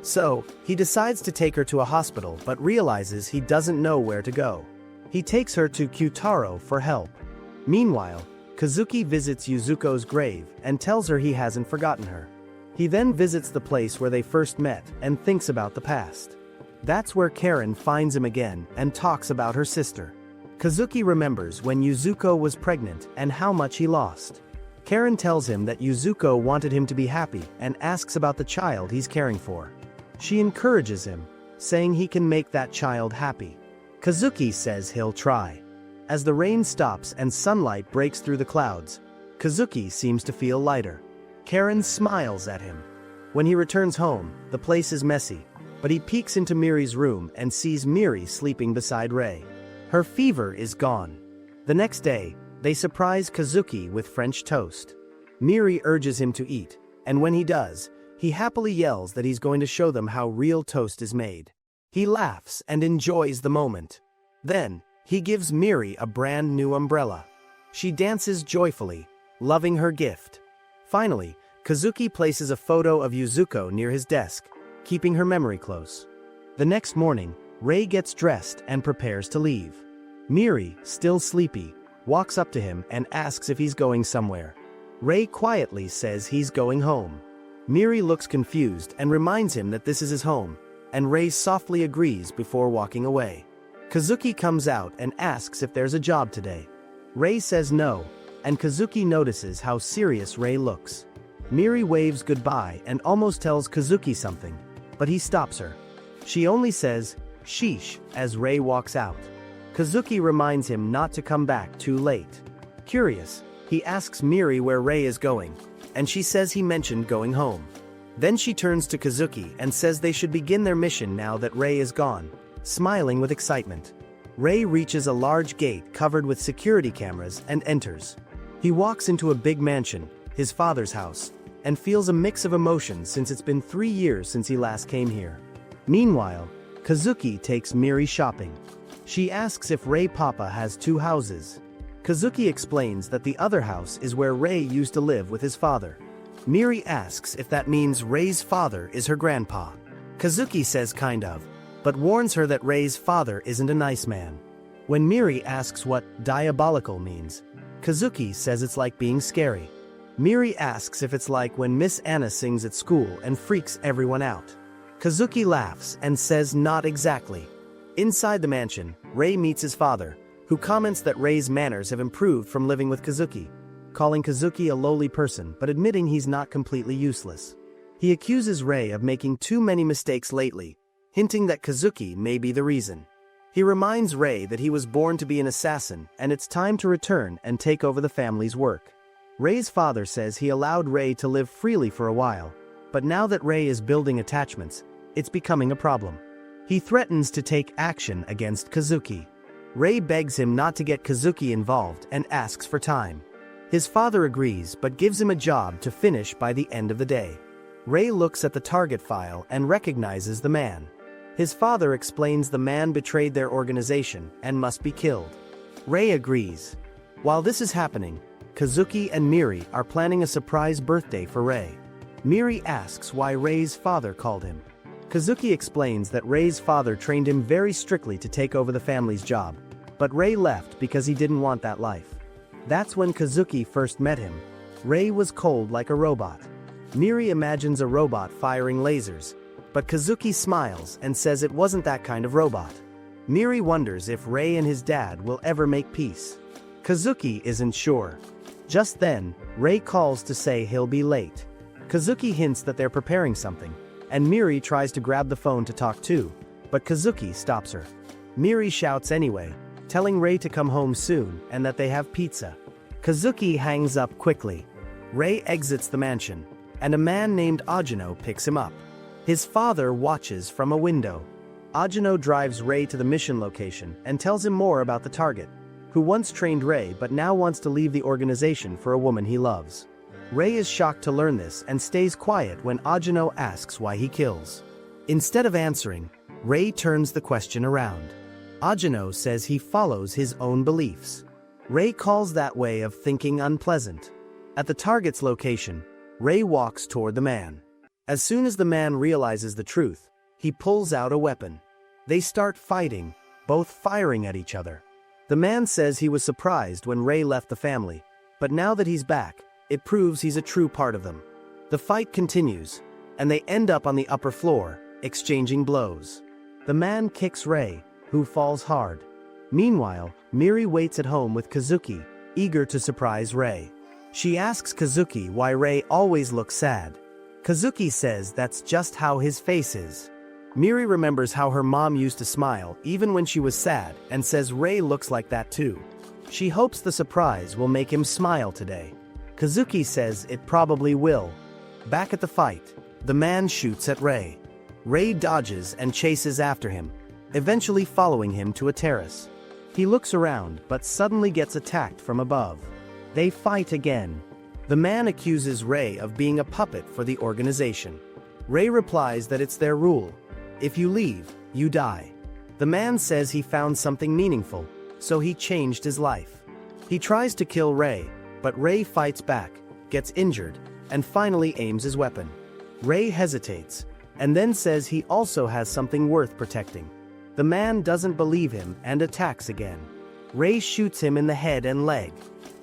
So, he decides to take her to a hospital but realizes he doesn't know where to go. He takes her to Kyutaro for help. Meanwhile, Kazuki visits Yuzuko's grave and tells her he hasn't forgotten her. He then visits the place where they first met and thinks about the past. That's where Karen finds him again and talks about her sister. Kazuki remembers when Yuzuko was pregnant and how much he lost. Karen tells him that Yuzuko wanted him to be happy and asks about the child he's caring for. She encourages him, saying he can make that child happy. Kazuki says he'll try. As the rain stops and sunlight breaks through the clouds, Kazuki seems to feel lighter. Karen smiles at him. When he returns home, the place is messy, but he peeks into Miri's room and sees Miri sleeping beside Rei. Her fever is gone. The next day, they surprise Kazuki with French toast. Miri urges him to eat, and when he does, he happily yells that he's going to show them how real toast is made. He laughs and enjoys the moment. Then, he gives Miri a brand new umbrella. She dances joyfully, loving her gift. Finally, Kazuki places a photo of Yuzuko near his desk, keeping her memory close. The next morning, Rei gets dressed and prepares to leave. Miri, still sleepy, walks up to him and asks if he's going somewhere. Rei quietly says he's going home. Miri looks confused and reminds him that this is his home, and Rei softly agrees before walking away. Kazuki comes out and asks if there's a job today. Rei says no, and Kazuki notices how serious Rei looks. Miri waves goodbye and almost tells Kazuki something, but he stops her. She only says, "Sheesh," as Rei walks out. Kazuki reminds him not to come back too late. Curious, he asks Miri where Rei is going, and she says he mentioned going home. Then she turns to Kazuki and says they should begin their mission now that Rei is gone, smiling with excitement. Rei reaches a large gate covered with security cameras and enters. He walks into a big mansion, his father's house, and feels a mix of emotions since it's been 3 years since he last came here. Meanwhile, Kazuki takes Miri shopping. She asks if Rei Papa has 2 houses. Kazuki explains that the other house is where Rei used to live with his father. Miri asks if that means Rei's father is her grandpa. Kazuki says kind of, but warns her that Rei's father isn't a nice man. When Miri asks what diabolical means, Kazuki says it's like being scary. Miri asks if it's like when Miss Anna sings at school and freaks everyone out. Kazuki laughs and says not exactly. Inside the mansion, Rei meets his father, who comments that Rei's manners have improved from living with Kazuki, calling Kazuki a lowly person but admitting he's not completely useless. He accuses Rei of making too many mistakes lately, hinting that Kazuki may be the reason. He reminds Rei that he was born to be an assassin and it's time to return and take over the family's work. Rei's father says he allowed Rei to live freely for a while, but now that Rei is building attachments, it's becoming a problem. He threatens to take action against Kazuki. Rei begs him not to get Kazuki involved and asks for time. His father agrees but gives him a job to finish by the end of the day. Rei looks at the target file and recognizes the man. His father explains the man betrayed their organization and must be killed. Rei agrees. While this is happening, Kazuki and Miri are planning a surprise birthday for Rei. Miri asks why Rei's father called him. Kazuki explains that Rei's father trained him very strictly to take over the family's job, but Rei left because he didn't want that life. That's when Kazuki first met him. Rei was cold like a robot. Miri imagines a robot firing lasers, but Kazuki smiles and says it wasn't that kind of robot. Miri wonders if Rei and his dad will ever make peace. Kazuki isn't sure. Just then, Rei calls to say he'll be late. Kazuki hints that they're preparing something, and Miri tries to grab the phone to talk too, but Kazuki stops her. Miri shouts anyway, telling Rei to come home soon and that they have pizza. Kazuki hangs up quickly. Rei exits the mansion, and a man named Ajino picks him up. His father watches from a window. Ajino drives Rei to the mission location and tells him more about the target, who once trained Rei but now wants to leave the organization for a woman he loves. Rei is shocked to learn this and stays quiet when Ajino asks why he kills. Instead of answering, Rei turns the question around. Ajino says he follows his own beliefs. Rei calls that way of thinking unpleasant. At the target's location, Rei walks toward the man. As soon as the man realizes the truth, he pulls out a weapon. They start fighting, both firing at each other. The man says he was surprised when Rei left the family, but now that he's back, it proves he's a true part of them. The fight continues, and they end up on the upper floor, exchanging blows. The man kicks Rei, who falls hard. Meanwhile, Miri waits at home with Kazuki, eager to surprise Rei. She asks Kazuki why Rei always looks sad. Kazuki says that's just how his face is. Miri remembers how her mom used to smile even when she was sad and says Rei looks like that too. She hopes the surprise will make him smile today. Kazuki says it probably will. Back at the fight, the man shoots at Rei. Rei dodges and chases after him, eventually following him to a terrace. He looks around but suddenly gets attacked from above. They fight again. The man accuses Rei of being a puppet for the organization. Rei replies that it's their rule. If you leave, you die. The man says he found something meaningful, so he changed his life. He tries to kill Rei, but Rei fights back, gets injured, and finally aims his weapon. Rei hesitates, and then says he also has something worth protecting. The man doesn't believe him and attacks again. Rei shoots him in the head and leg.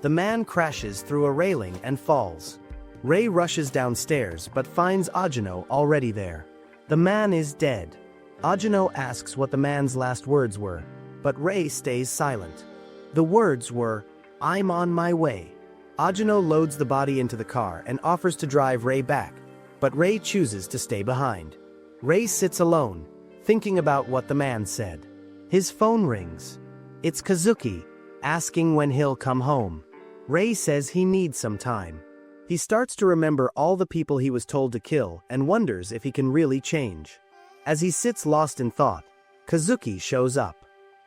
The man crashes through a railing and falls. Rei rushes downstairs but finds Ajino already there. The man is dead. Ajino asks what the man's last words were. but Rei stays silent. The words were, "I'm on my way." Ajino loads the body into the car and offers to drive Rei back, but Rei chooses to stay behind. Rei sits alone, thinking about what the man said. His phone rings. It's Kazuki, asking when he'll come home. Rei says he needs some time. He starts to remember all the people he was told to kill and wonders if he can really change. As he sits lost in thought, Kazuki shows up.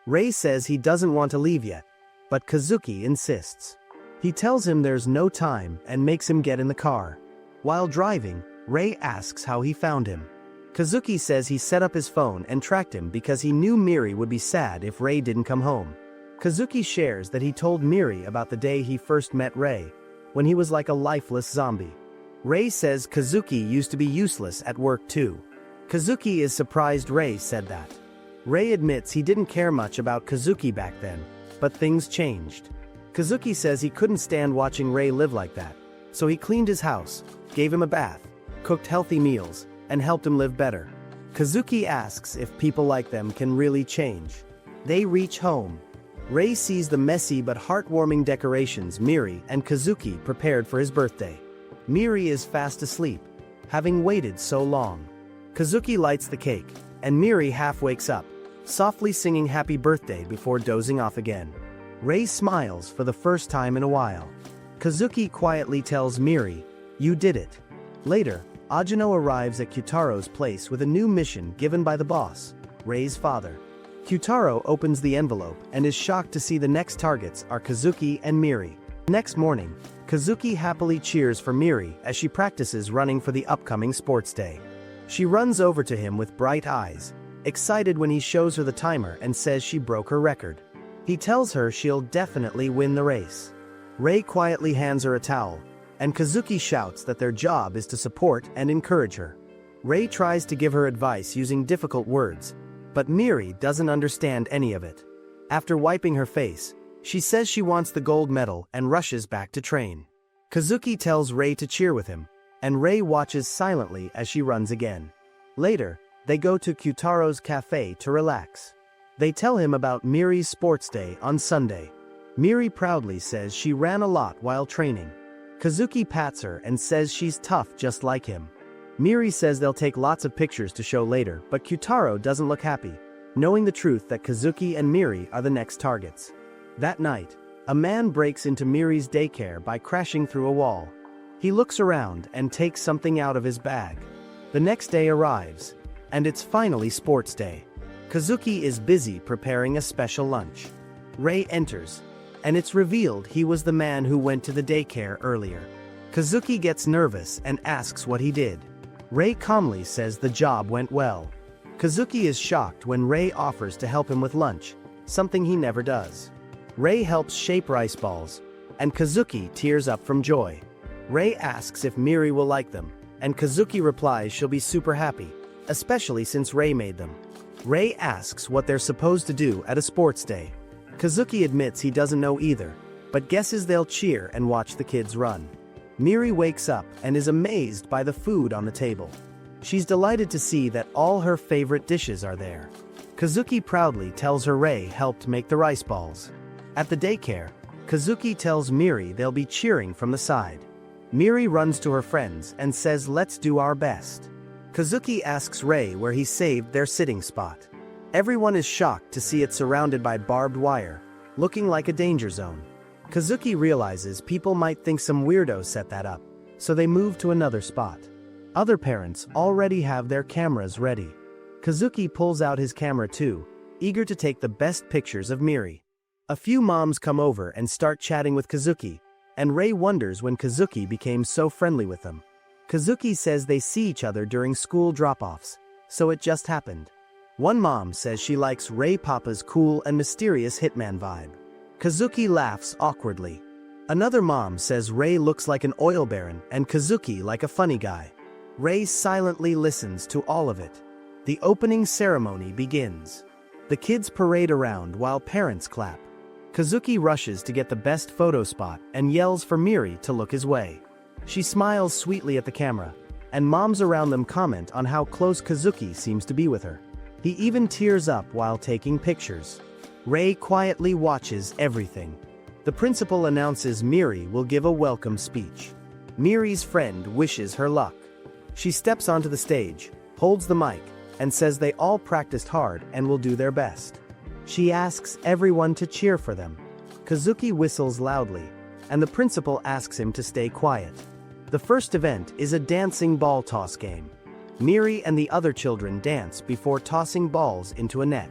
Rei says he doesn't want to leave yet, but Kazuki insists. He tells him there's no time and makes him get in the car. While driving, Rei asks how he found him. Kazuki says he set up his phone and tracked him because he knew Miri would be sad if Rei didn't come home. Kazuki shares that he told Miri about the day he first met Rei, when he was like a lifeless zombie. Rei says Kazuki used to be useless at work too. Kazuki is surprised Rei said that. Rei admits he didn't care much about Kazuki back then, but things changed. Kazuki says he couldn't stand watching Rei live like that, so he cleaned his house, gave him a bath, cooked healthy meals, and helped him live better. Kazuki asks if people like them can really change. They reach home. Rei sees the messy but heartwarming decorations Miri and Kazuki prepared for his birthday. Miri is fast asleep, having waited so long. Kazuki lights the cake, and Miri half wakes up, softly singing happy birthday before dozing off again. Rei smiles for the first time in a while. Kazuki quietly tells Miri, "You did it." Later, Ajino arrives at Kyutaro's place with a new mission given by the boss, Rei's father. Kyutaro opens the envelope and is shocked to see the next targets are Kazuki and Miri. Next morning, Kazuki happily cheers for Miri as she practices running for the upcoming sports day. She runs over to him with bright eyes, excited when he shows her the timer and says she broke her record. He tells her she'll definitely win the race. Rei quietly hands her a towel, and Kazuki shouts that their job is to support and encourage her. Rei tries to give her advice using difficult words, but Miri doesn't understand any of it. After wiping her face, she says she wants the gold medal and rushes back to train. Kazuki tells Rei to cheer with him, and Rei watches silently as she runs again. Later, they go to Kyutaro's cafe to relax. They tell him about Miri's sports day on Sunday. Miri proudly says she ran a lot while training. Kazuki pats her and says she's tough just like him. Miri says they'll take lots of pictures to show later, but Kyutaro doesn't look happy, knowing the truth that Kazuki and Miri are the next targets. That night, a man breaks into Miri's daycare by crashing through a wall. He looks around and takes something out of his bag. The next day arrives, and it's finally sports day. Kazuki is busy preparing a special lunch. Rei enters, and it's revealed he was the man who went to the daycare earlier. Kazuki gets nervous and asks what he did. Rei calmly says the job went well. Kazuki is shocked when Rei offers to help him with lunch, something he never does. Rei helps shape rice balls, and Kazuki tears up from joy. Rei asks if Miri will like them, and Kazuki replies she'll be super happy, especially since Rei made them. Rei asks what they're supposed to do at a sports day. Kazuki admits he doesn't know either, but guesses they'll cheer and watch the kids run. Miri wakes up and is amazed by the food on the table. She's delighted to see that all her favorite dishes are there. Kazuki proudly tells her Rei helped make the rice balls. At the daycare, Kazuki tells Miri they'll be cheering from the side. Miri runs to her friends and says let's do our best. Kazuki asks Rei where he saved their sitting spot. Everyone is shocked to see it surrounded by barbed wire, looking like a danger zone. Kazuki realizes people might think some weirdo set that up, so they move to another spot. Other parents already have their cameras ready. Kazuki pulls out his camera too, eager to take the best pictures of Miri. A few moms come over and start chatting with Kazuki, and Rei wonders when Kazuki became so friendly with them. Kazuki says they see each other during school drop-offs, so it just happened. One mom says she likes Rei Papa's cool and mysterious Hitman vibe. Kazuki laughs awkwardly. Another mom says Rei looks like an oil baron and Kazuki like a funny guy. Rei silently listens to all of it. The opening ceremony begins. The kids parade around while parents clap. Kazuki rushes to get the best photo spot and yells for Miri to look his way. She smiles sweetly at the camera, and moms around them comment on how close Kazuki seems to be with her. He even tears up while taking pictures. Rei quietly watches everything. The principal announces Miri will give a welcome speech. Miri's friend wishes her luck. She steps onto the stage, holds the mic, and says they all practiced hard and will do their best. She asks everyone to cheer for them. Kazuki whistles loudly, and the principal asks him to stay quiet. The first event is a dancing ball toss game. Miri and the other children dance before tossing balls into a net.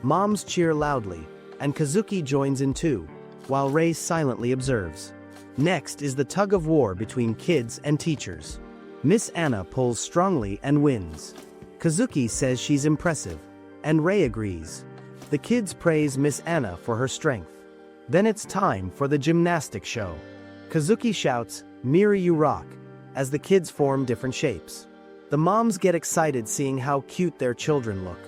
Moms cheer loudly, and Kazuki joins in too, while Rei silently observes. Next is the tug-of-war between kids and teachers. Miss Anna pulls strongly and wins. Kazuki says she's impressive, and Rei agrees. The kids praise Miss Anna for her strength. Then it's time for the gymnastics show. Kazuki shouts, "Miri, you rock," as the kids form different shapes. The moms get excited seeing how cute their children look.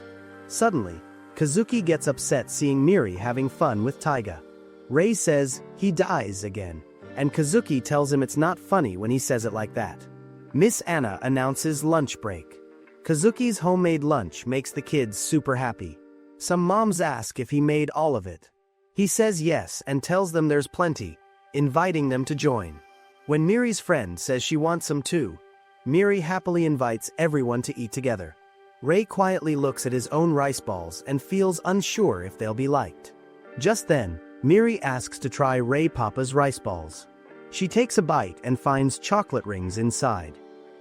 Suddenly, Kazuki gets upset seeing Miri having fun with Taiga. Rei says he dies again, and Kazuki tells him it's not funny when he says it like that. Miss Anna announces lunch break. Kazuki's homemade lunch makes the kids super happy. Some moms ask if he made all of it. He says yes and tells them there's plenty, inviting them to join. When Miri's friend says she wants some too, Miri happily invites everyone to eat together. Rei quietly looks at his own rice balls and feels unsure if they'll be liked. Just then, Miri asks to try Rei Papa's rice balls. She takes a bite and finds chocolate rings inside.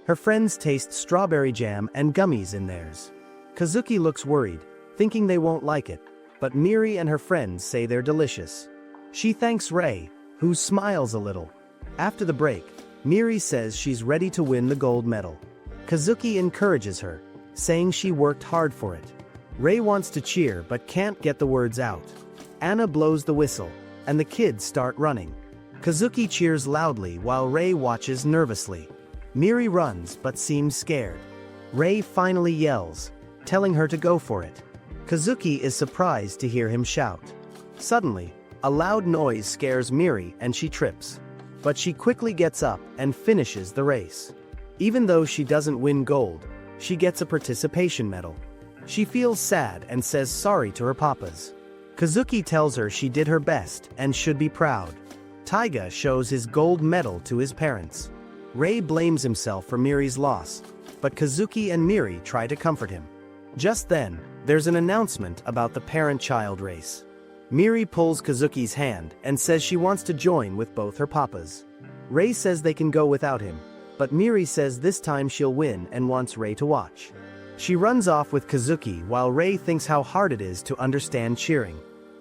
Her friends taste strawberry jam and gummies in theirs. Kazuki looks worried, thinking they won't like it, but Miri and her friends say they're delicious. She thanks Rei, who smiles a little. After the break, Miri says she's ready to win the gold medal. Kazuki encourages her, saying she worked hard for it. Rei wants to cheer but can't get the words out. Anna blows the whistle, and the kids start running. Kazuki cheers loudly while Rei watches nervously. Miri runs but seems scared. Rei finally yells, telling her to go for it. Kazuki is surprised to hear him shout. Suddenly, a loud noise scares Miri and she trips. But she quickly gets up and finishes the race. Even though she doesn't win gold, she gets a participation medal. She feels sad and says sorry to her papas. Kazuki tells her she did her best and should be proud. Taiga shows his gold medal to his parents. Rei blames himself for Miri's loss, but Kazuki and Miri try to comfort him. Just then, there's an announcement about the parent-child race. Miri pulls Kazuki's hand and says she wants to join with both her papas. Rei says they can go without him, but Miri says this time she'll win and wants Rei to watch. She runs off with Kazuki while Rei thinks how hard it is to understand cheering.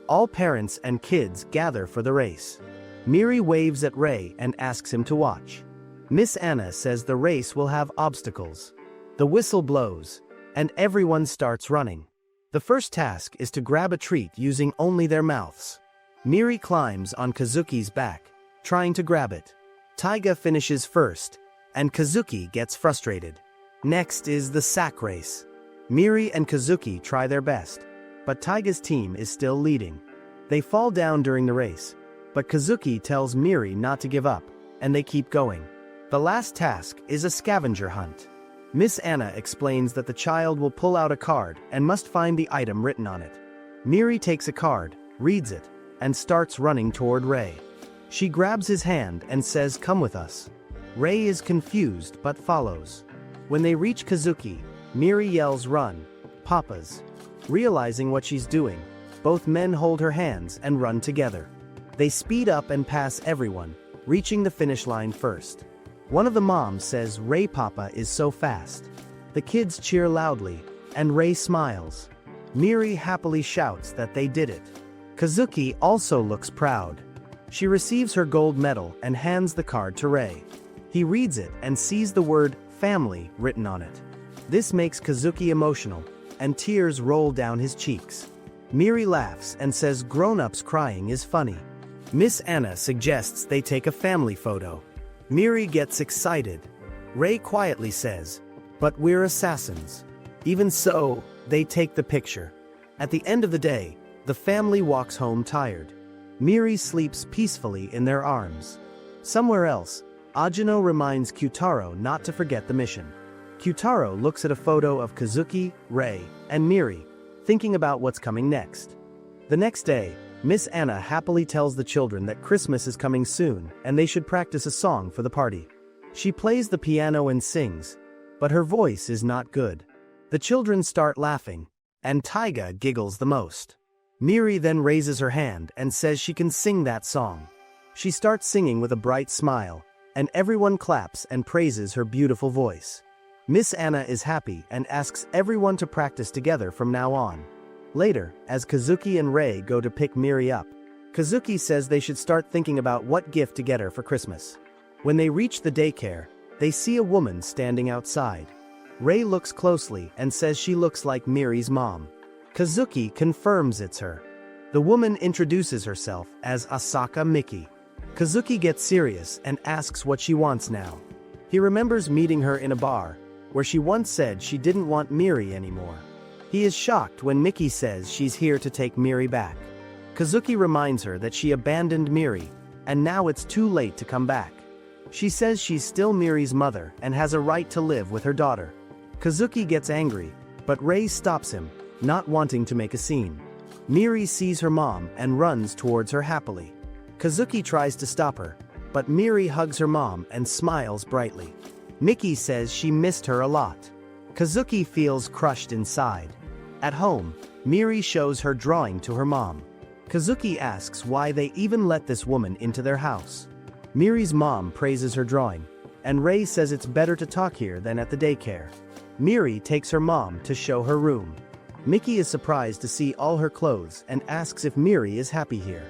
All parents and kids gather for the race. Miri waves at Rei and asks him to watch. Miss Anna says the race will have obstacles. The whistle blows, and everyone starts running. The first task is to grab a treat using only their mouths. Miri climbs on Kazuki's back, trying to grab it. Taiga finishes first, and Kazuki gets frustrated. Next is the sack race. Miri and Kazuki try their best, but Taiga's team is still leading. They fall down during the race, but Kazuki tells Miri not to give up, and they keep going. The last task is a scavenger hunt. Miss Anna explains that the child will pull out a card and must find the item written on it. Miri takes a card, reads it, and starts running toward Rei. She grabs his hand and says, "Come with us." Rei is confused but follows. When they reach Kazuki, Miri yells, "Run, papas." Realizing what she's doing, both men hold her hands and run together. They speed up and pass everyone, reaching the finish line first. One of the moms says Rei Papa is so fast. The kids cheer loudly, and Rei smiles. Miri happily shouts that they did it. Kazuki also looks proud. She receives her gold medal and hands the card to Rei. He reads it and sees the word family written on it. This makes Kazuki emotional, and tears roll down his cheeks. Miri laughs and says grown-ups crying is funny. Miss Anna suggests they take a family photo. Miri gets excited. Rei quietly says, "But we're assassins." Even so, they take the picture. At the end of the day, the family walks home tired. Miri sleeps peacefully in their arms. Somewhere else, Ajino reminds Kyutaro not to forget the mission. Kyutaro looks at a photo of Kazuki, Rei, and Miri, thinking about what's coming next. The next day, Miss Anna happily tells the children that Christmas is coming soon and they should practice a song for the party. She plays the piano and sings, but her voice is not good. The children start laughing, and Taiga giggles the most. Miri then raises her hand and says she can sing that song. She starts singing with a bright smile, and everyone claps and praises her beautiful voice. Miss Anna is happy and asks everyone to practice together from now on. Later, as Kazuki and Rei go to pick Miri up, Kazuki says they should start thinking about what gift to get her for Christmas. When they reach the daycare, they see a woman standing outside. Rei looks closely and says she looks like Miri's mom. Kazuki confirms it's her. The woman introduces herself as Asaka Miki. Kazuki gets serious and asks what she wants now. He remembers meeting her in a bar, where she once said she didn't want Miri anymore. He is shocked when Miki says she's here to take Miri back. Kazuki reminds her that she abandoned Miri, and now it's too late to come back. She says she's still Miri's mother and has a right to live with her daughter. Kazuki gets angry, but Rei stops him, not wanting to make a scene. Miri sees her mom and runs towards her happily. Kazuki tries to stop her, but Miri hugs her mom and smiles brightly. Miki says she missed her a lot. Kazuki feels crushed inside. At home, Miri shows her drawing to her mom. Kazuki asks why they even let this woman into their house. Miri's mom praises her drawing, and Rei says it's better to talk here than at the daycare. Miri takes her mom to show her room. Miki is surprised to see all her clothes and asks if Miri is happy here.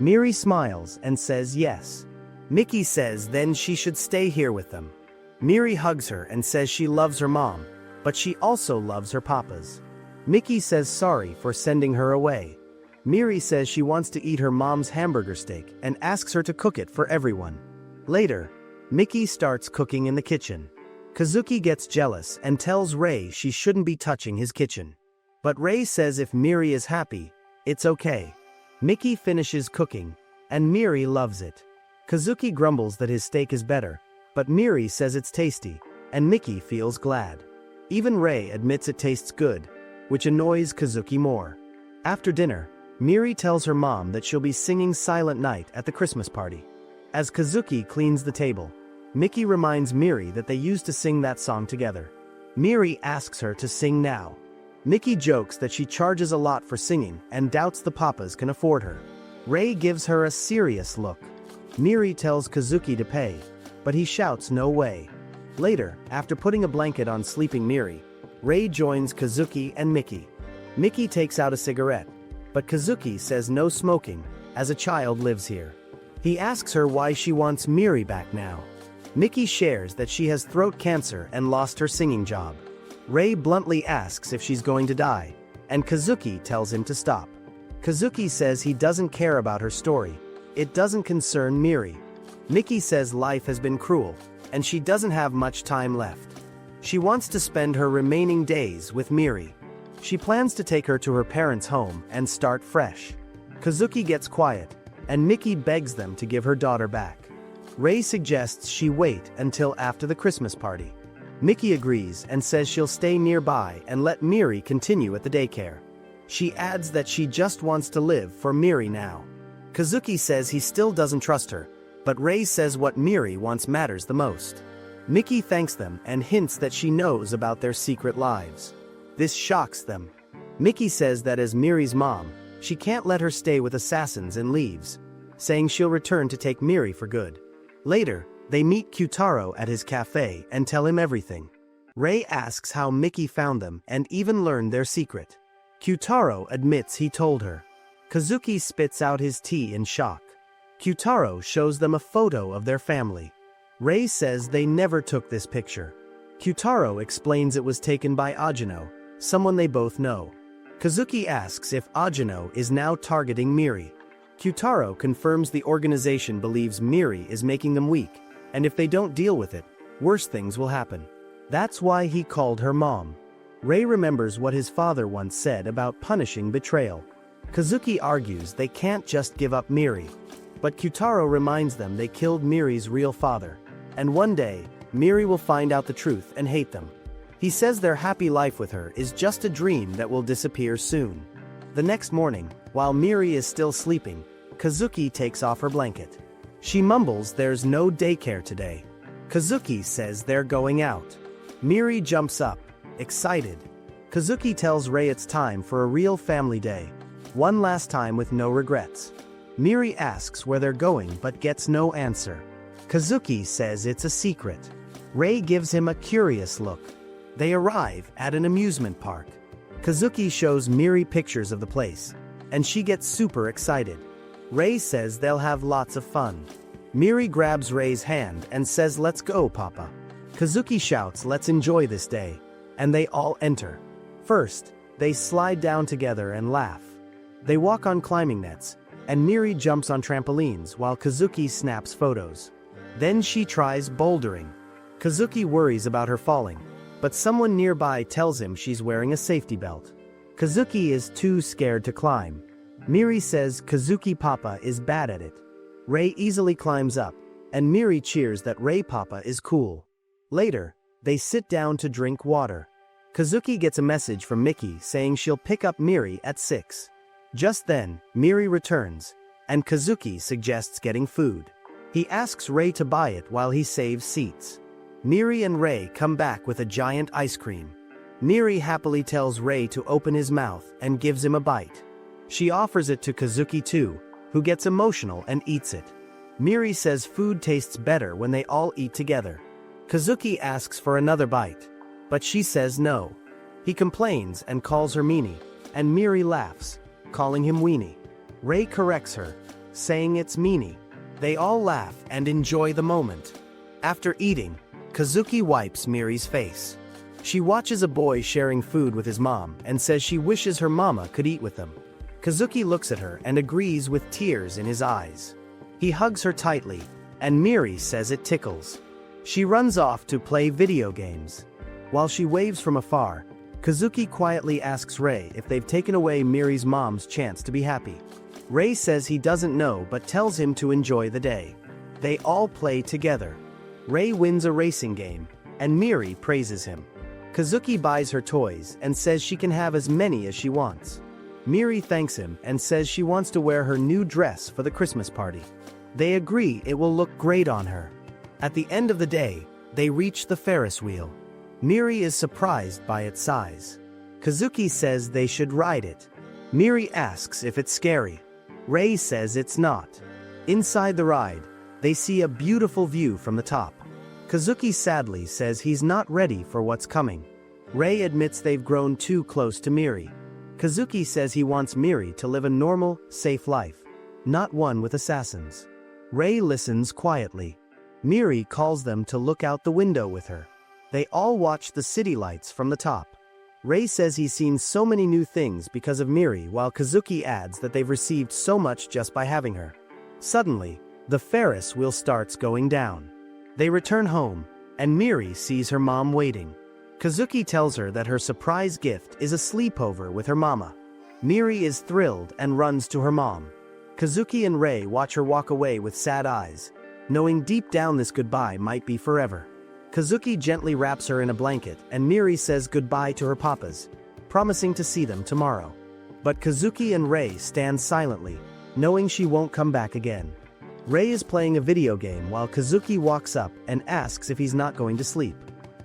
Miri smiles and says yes. Miki says then she should stay here with them. Miri hugs her and says she loves her mom, but she also loves her papas. Miki says sorry for sending her away. Miri says she wants to eat her mom's hamburger steak and asks her to cook it for everyone. Later, Miki starts cooking in the kitchen. Kazuki gets jealous and tells Rei she shouldn't be touching his kitchen. But Rei says if Miri is happy, it's okay. Miki finishes cooking, and Miri loves it. Kazuki grumbles that his steak is better, but Miri says it's tasty, and Miki feels glad. Even Rei admits it tastes good, which annoys Kazuki more. After dinner, Miri tells her mom that she'll be singing Silent Night at the Christmas party. As Kazuki cleans the table, Miki reminds Miri that they used to sing that song together. Miri asks her to sing now. Miki jokes that she charges a lot for singing and doubts the papas can afford her. Rei gives her a serious look. Miri tells Kazuki to pay, but he shouts no way. Later, after putting a blanket on sleeping Miri, Rei joins Kazuki and Miki. Miki takes out a cigarette, but Kazuki says no smoking, as a child lives here. He asks her why she wants Miri back now. Miki shares that she has throat cancer and lost her singing job. Rei bluntly asks if she's going to die, and Kazuki tells him to stop. Kazuki says he doesn't care about her story. It doesn't concern Miri. Miki says life has been cruel, and she doesn't have much time left. She wants to spend her remaining days with Miri. She plans to take her to her parents' home and start fresh. Kazuki gets quiet, and Miki begs them to give her daughter back. Rei suggests she wait until after the Christmas party. Miki agrees and says she'll stay nearby and let Miri continue at the daycare. She adds that she just wants to live for Miri now. Kazuki says he still doesn't trust her, but Rei says what Miri wants matters the most. Miki thanks them and hints that she knows about their secret lives. This shocks them. Miki says that as Miri's mom, she can't let her stay with assassins and leaves, saying she'll return to take Miri for good. Later, they meet Kyutaro at his cafe and tell him everything. Rei asks how Miki found them and even learned their secret. Kyutaro admits he told her. Kazuki spits out his tea in shock. Kyutaro shows them a photo of their family. Rei says they never took this picture. Kyutaro explains it was taken by Ajino, someone they both know. Kazuki asks if Ajino is now targeting Miri. Kyutaro confirms the organization believes Miri is making them weak, and if they don't deal with it, worse things will happen. That's why he called her mom. Rei remembers what his father once said about punishing betrayal. Kazuki argues they can't just give up Miri, but Kyutaro reminds them they killed Miri's real father, and one day, Miri will find out the truth and hate them. He says their happy life with her is just a dream that will disappear soon. The next morning, While Miri is still sleeping, Kazuki takes off her blanket. She mumbles there's no daycare today. Kazuki says they're going out. Miri jumps up, excited. Kazuki tells Rei it's time for a real family day. One last time with no regrets. Miri asks where they're going but gets no answer. Kazuki says it's a secret. Rei gives him a curious look. They arrive at an amusement park. Kazuki shows Miri pictures of the place, and she gets super excited. Rei says they'll have lots of fun. Miri grabs Rei's hand and says let's go, Papa. Kazuki shouts let's enjoy this day, and they all enter. First, they slide down together and laugh. They walk on climbing nets, and Miri jumps on trampolines while Kazuki snaps photos. Then she tries bouldering. Kazuki worries about her falling, but someone nearby tells him she's wearing a safety belt. Kazuki is too scared to climb. Miri says Kazuki Papa is bad at it. Rei easily climbs up, and Miri cheers that Rei Papa is cool. Later, they sit down to drink water. Kazuki gets a message from Miki saying she'll pick up Miri at 6. Just then, Miri returns, and Kazuki suggests getting food. He asks Rei to buy it while he saves seats. Miri and Rei come back with a giant ice cream. Miri happily tells Rei to open his mouth and gives him a bite. She offers it to Kazuki too, who gets emotional and eats it. Miri says food tastes better when they all eat together. Kazuki asks for another bite, but she says no. He complains and calls her meanie, and Miri laughs, calling him weenie. Rei corrects her, saying it's meanie. They all laugh and enjoy the moment. After eating, Kazuki wipes Miri's face. She watches a boy sharing food with his mom and says she wishes her mama could eat with them. Kazuki looks at her and agrees with tears in his eyes. He hugs her tightly, and Miri says it tickles. She runs off to play video games. While she waves from afar, Kazuki quietly asks Rei if they've taken away Miri's mom's chance to be happy. Rei says he doesn't know but tells him to enjoy the day. They all play together. Rei wins a racing game, and Miri praises him. Kazuki buys her toys and says she can have as many as she wants. Miri thanks him and says she wants to wear her new dress for the Christmas party. They agree it will look great on her. At the end of the day, they reach the Ferris wheel. Miri is surprised by its size. Kazuki says they should ride it. Miri asks if it's scary. Rei says it's not. Inside the ride, they see a beautiful view from the top. Kazuki sadly says he's not ready for what's coming. Rei admits they've grown too close to Miri. Kazuki says he wants Miri to live a normal, safe life, not one with assassins. Rei listens quietly. Miri calls them to look out the window with her. They all watch the city lights from the top. Rei says he's seen so many new things because of Miri, while Kazuki adds that they've received so much just by having her. Suddenly, the Ferris wheel starts going down. They return home, and Miri sees her mom waiting. Kazuki tells her that her surprise gift is a sleepover with her mama. Miri is thrilled and runs to her mom. Kazuki and Rei watch her walk away with sad eyes, knowing deep down this goodbye might be forever. Kazuki gently wraps her in a blanket and Miri says goodbye to her papas, promising to see them tomorrow. But Kazuki and Rei stand silently, knowing she won't come back again. Rei is playing a video game while Kazuki walks up and asks if he's not going to sleep.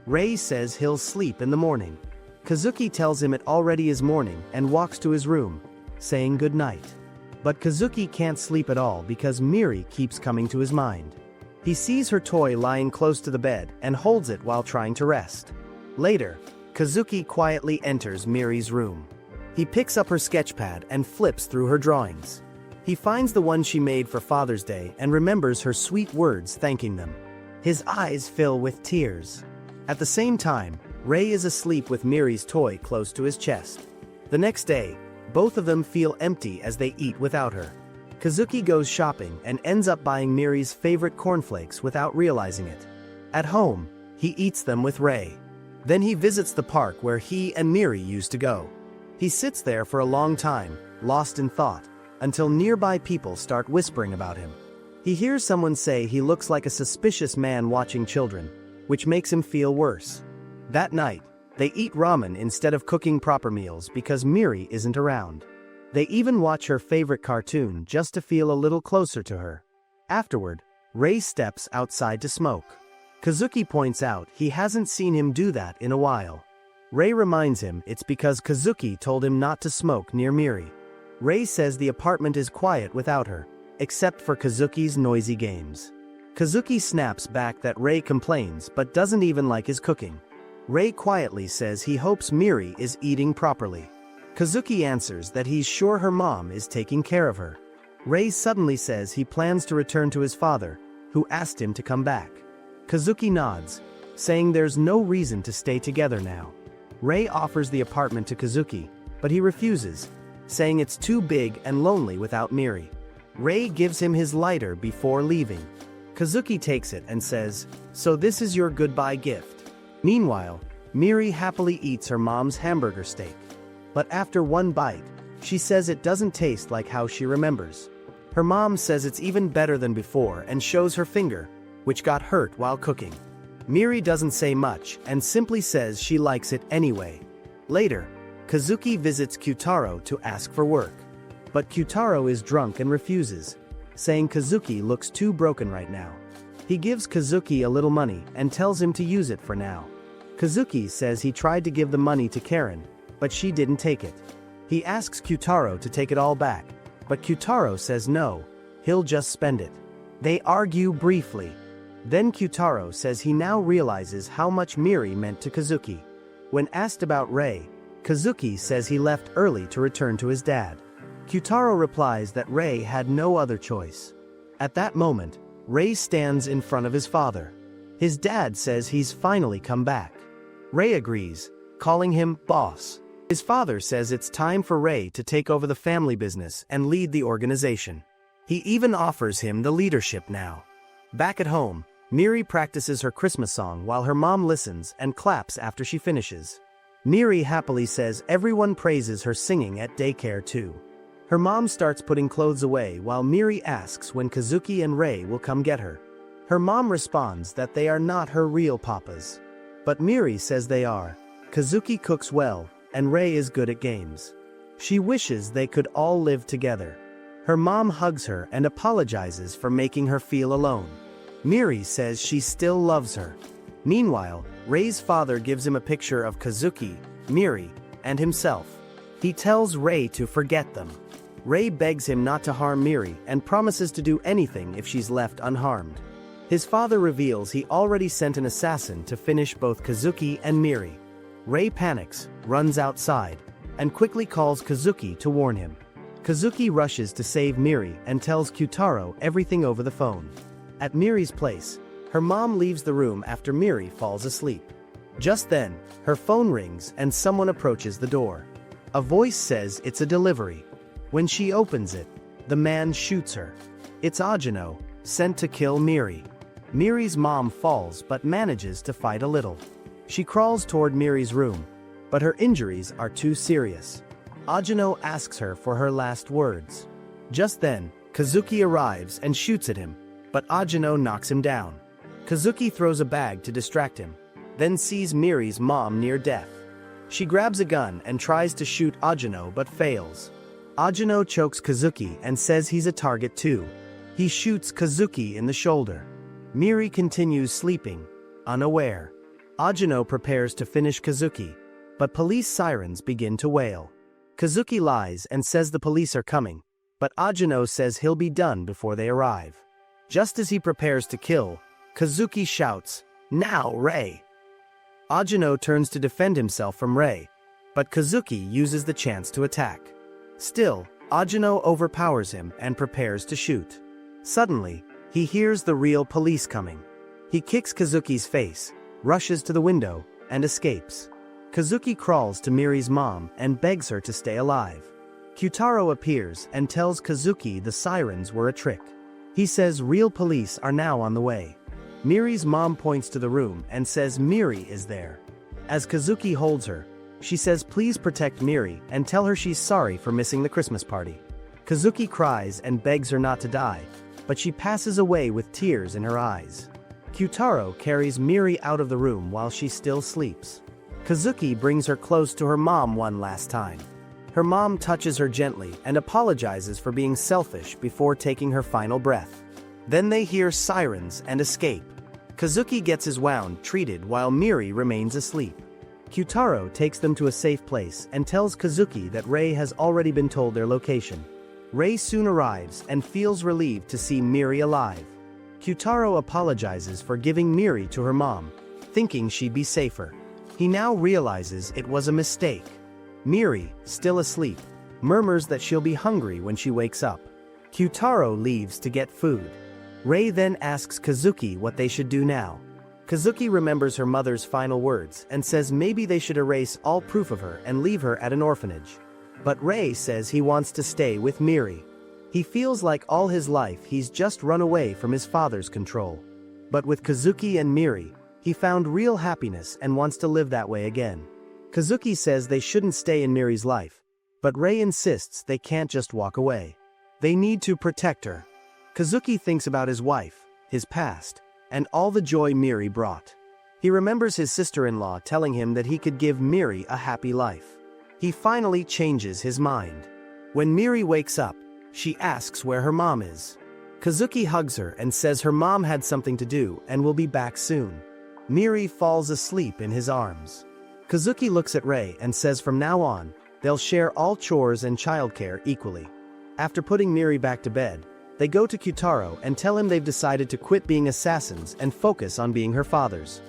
Rei says he'll sleep in the morning. Kazuki tells him it already is morning and walks to his room, saying good night. But Kazuki can't sleep at all because Miri keeps coming to his mind. He sees her toy lying close to the bed and holds it while trying to rest. Later, Kazuki quietly enters Miri's room. He picks up her sketchpad and flips through her drawings. He finds the one she made for Father's Day and remembers her sweet words thanking them. His eyes fill with tears. At the same time, Rei is asleep with Miri's toy close to his chest. The next day, both of them feel empty as they eat without her. Kazuki goes shopping and ends up buying Miri's favorite cornflakes without realizing it. At home, he eats them with Rei. Then he visits the park where he and Miri used to go. He sits there for a long time, lost in thought, until nearby people start whispering about him. He hears someone say he looks like a suspicious man watching children, which makes him feel worse. That night, they eat ramen instead of cooking proper meals because Miri isn't around. They even watch her favorite cartoon just to feel a little closer to her. Afterward, Rei steps outside to smoke. Kazuki points out he hasn't seen him do that in a while. Rei reminds him it's because Kazuki told him not to smoke near Miri. Rei says the apartment is quiet without her, except for Kazuki's noisy games. Kazuki snaps back that Rei complains but doesn't even like his cooking. Rei quietly says he hopes Miri is eating properly. Kazuki answers that he's sure her mom is taking care of her. Rei suddenly says he plans to return to his father, who asked him to come back. Kazuki nods, saying there's no reason to stay together now. Rei offers the apartment to Kazuki, but he refuses, saying it's too big and lonely without Miri. Rei gives him his lighter before leaving. Kazuki takes it and says, "So this is your goodbye gift." Meanwhile, Miri happily eats her mom's hamburger steak. But after one bite, she says it doesn't taste like how she remembers. Her mom says it's even better than before and shows her finger, which got hurt while cooking. Miri doesn't say much and simply says she likes it anyway. Later, Kazuki visits Kyutaro to ask for work. But Kyutaro is drunk and refuses, saying Kazuki looks too broken right now. He gives Kazuki a little money and tells him to use it for now. Kazuki says he tried to give the money to Karen, but she didn't take it. He asks Kyutaro to take it all back, but Kyutaro says no, he'll just spend it. They argue briefly. Then Kyutaro says he now realizes how much Miri meant to Kazuki. When asked about Rei, Kazuki says he left early to return to his dad. Kyutaro replies that Rei had no other choice. At that moment, Rei stands in front of his father. His dad says he's finally come back. Rei agrees, calling him boss. His father says it's time for Rei to take over the family business and lead the organization. He even offers him the leadership now. Back at home, Miri practices her Christmas song while her mom listens and claps after she finishes. Miri happily says everyone praises her singing at daycare too. Her mom starts putting clothes away while Miri asks when Kazuki and Rei will come get her. Her mom responds that they are not her real papas. But Miri says they are. Kazuki cooks well, and Rei is good at games. She wishes they could all live together. Her mom hugs her and apologizes for making her feel alone. Miri says she still loves her. Meanwhile, Rei's father gives him a picture of Kazuki, Miri, and himself. He tells Rei to forget them. Rei begs him not to harm Miri and promises to do anything if she's left unharmed. His father reveals he already sent an assassin to finish both Kazuki and Miri. Rei panics, runs outside, and quickly calls Kazuki to warn him. Kazuki rushes to save Miri and tells Kyutaro everything over the phone. At Miri's place, her mom leaves the room after Miri falls asleep. Just then, her phone rings and someone approaches the door. A voice says it's a delivery. When she opens it, the man shoots her. It's Ajino, sent to kill Miri. Miri's mom falls but manages to fight a little. She crawls toward Miri's room, but her injuries are too serious. Ajino asks her for her last words. Just then, Kazuki arrives and shoots at him, but Ajino knocks him down. Kazuki throws a bag to distract him, then sees Miri's mom near death. She grabs a gun and tries to shoot Ajino but fails. Ajino chokes Kazuki and says he's a target too. He shoots Kazuki in the shoulder. Miri continues sleeping, unaware. Ajino prepares to finish Kazuki, but police sirens begin to wail. Kazuki lies and says the police are coming, but Ajino says he'll be done before they arrive. Just as he prepares to kill, Kazuki shouts, "Now, Rei!" Ajino turns to defend himself from Rei, but Kazuki uses the chance to attack. Still, Ajino overpowers him and prepares to shoot. Suddenly, he hears the real police coming. He kicks Kazuki's face, rushes to the window, and escapes. Kazuki crawls to Miri's mom and begs her to stay alive. Kyutaro appears and tells Kazuki the sirens were a trick. He says real police are now on the way. Miri's mom points to the room and says Miri is there. As Kazuki holds her, she says please protect Miri and tell her she's sorry for missing the Christmas party. Kazuki cries and begs her not to die, but she passes away with tears in her eyes. Kyutaro carries Miri out of the room while she still sleeps. Kazuki brings her close to her mom one last time. Her mom touches her gently and apologizes for being selfish before taking her final breath. Then they hear sirens and escape. Kazuki gets his wound treated while Miri remains asleep. Kyutaro takes them to a safe place and tells Kazuki that Rei has already been told their location. Rei soon arrives and feels relieved to see Miri alive. Kyutaro apologizes for giving Miri to her mom, thinking she'd be safer. He now realizes it was a mistake. Miri, still asleep, murmurs that she'll be hungry when she wakes up. Kyutaro leaves to get food. Rei then asks Kazuki what they should do now. Kazuki remembers her mother's final words and says maybe they should erase all proof of her and leave her at an orphanage. But Rei says he wants to stay with Miri. He feels like all his life he's just run away from his father's control. But with Kazuki and Miri, he found real happiness and wants to live that way again. Kazuki says they shouldn't stay in Miri's life, but Rei insists they can't just walk away. They need to protect her. Kazuki thinks about his wife, his past, and all the joy Miri brought. He remembers his sister-in-law telling him that he could give Miri a happy life. He finally changes his mind. When Miri wakes up, she asks where her mom is. Kazuki hugs her and says her mom had something to do and will be back soon. Miri falls asleep in his arms. Kazuki looks at Rei and says from now on, they'll share all chores and childcare equally. After putting Miri back to bed, they go to Kyutaro and tell him they've decided to quit being assassins and focus on being her fathers.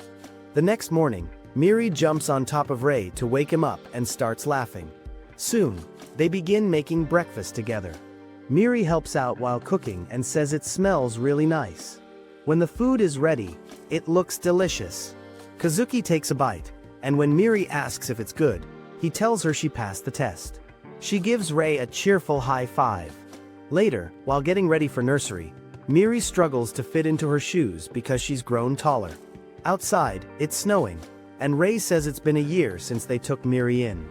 The next morning, Miri jumps on top of Rei to wake him up and starts laughing. Soon, they begin making breakfast together. Miri helps out while cooking and says it smells really nice. When the food is ready, it looks delicious. Kazuki takes a bite, and when Miri asks if it's good, he tells her she passed the test. She gives Rei a cheerful high five. Later, while getting ready for nursery, Miri struggles to fit into her shoes because she's grown taller. Outside, it's snowing, and Rei says it's been a year since they took Miri in.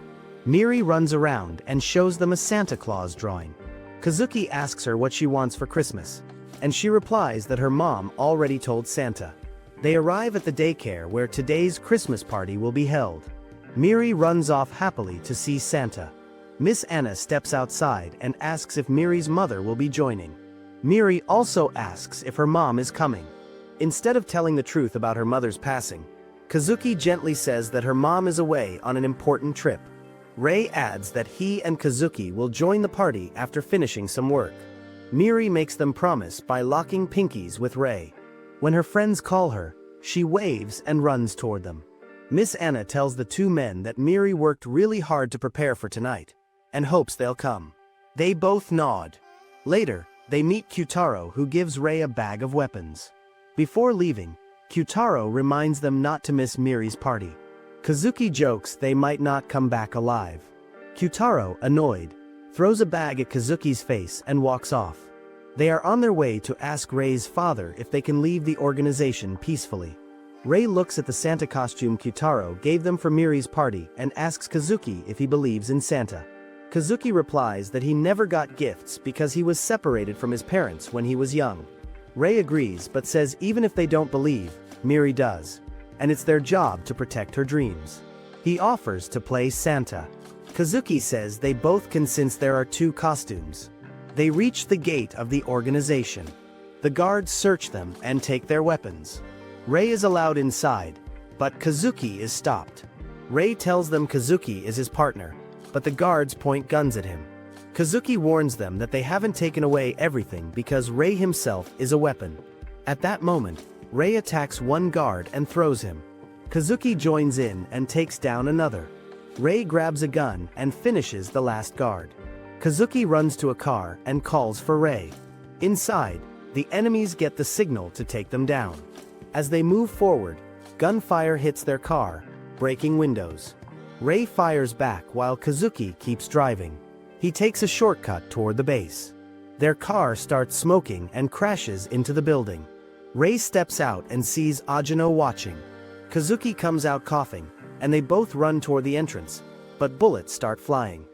Miri runs around and shows them a Santa Claus drawing. Kazuki asks her what she wants for Christmas, and she replies that her mom already told Santa. They arrive at the daycare where today's Christmas party will be held. Miri runs off happily to see Santa. Miss Anna steps outside and asks if Miri's mother will be joining. Miri also asks if her mom is coming. Instead of telling the truth about her mother's passing, Kazuki gently says that her mom is away on an important trip. Rei adds that he and Kazuki will join the party after finishing some work. Miri makes them promise by locking pinkies with Rei. When her friends call her, she waves and runs toward them. Miss Anna tells the two men that Miri worked really hard to prepare for tonight, and hopes they'll come. They both nod. Later, they meet Kyutaro, who gives Rei a bag of weapons. Before leaving, Kyutaro reminds them not to miss Miri's party. Kazuki jokes they might not come back alive. Kyutaro, annoyed, throws a bag at Kazuki's face and walks off. They are on their way to ask Rei's father if they can leave the organization peacefully. Rei looks at the Santa costume Kyutaro gave them for Miri's party and asks Kazuki if he believes in Santa. Kazuki replies that he never got gifts because he was separated from his parents when he was young. Rei agrees but says even if they don't believe, Miri does, and it's their job to protect her dreams. He offers to play Santa. Kazuki says they both can since there are two costumes. They reach the gate of the organization. The guards search them and take their weapons. Rei is allowed inside, but Kazuki is stopped. Rei tells them Kazuki is his partner, but the guards point guns at him. Kazuki warns them that they haven't taken away everything because Rei himself is a weapon. At that moment, Rei attacks one guard and throws him. Kazuki joins in and takes down another. Rei grabs a gun and finishes the last guard. Kazuki runs to a car and calls for Rei. Inside, the enemies get the signal to take them down. As they move forward, gunfire hits their car, breaking windows. Rei fires back while Kazuki keeps driving. He takes a shortcut toward the base. Their car starts smoking and crashes into the building. Rei steps out and sees Ajino watching. Kazuki comes out coughing, and they both run toward the entrance, but bullets start flying.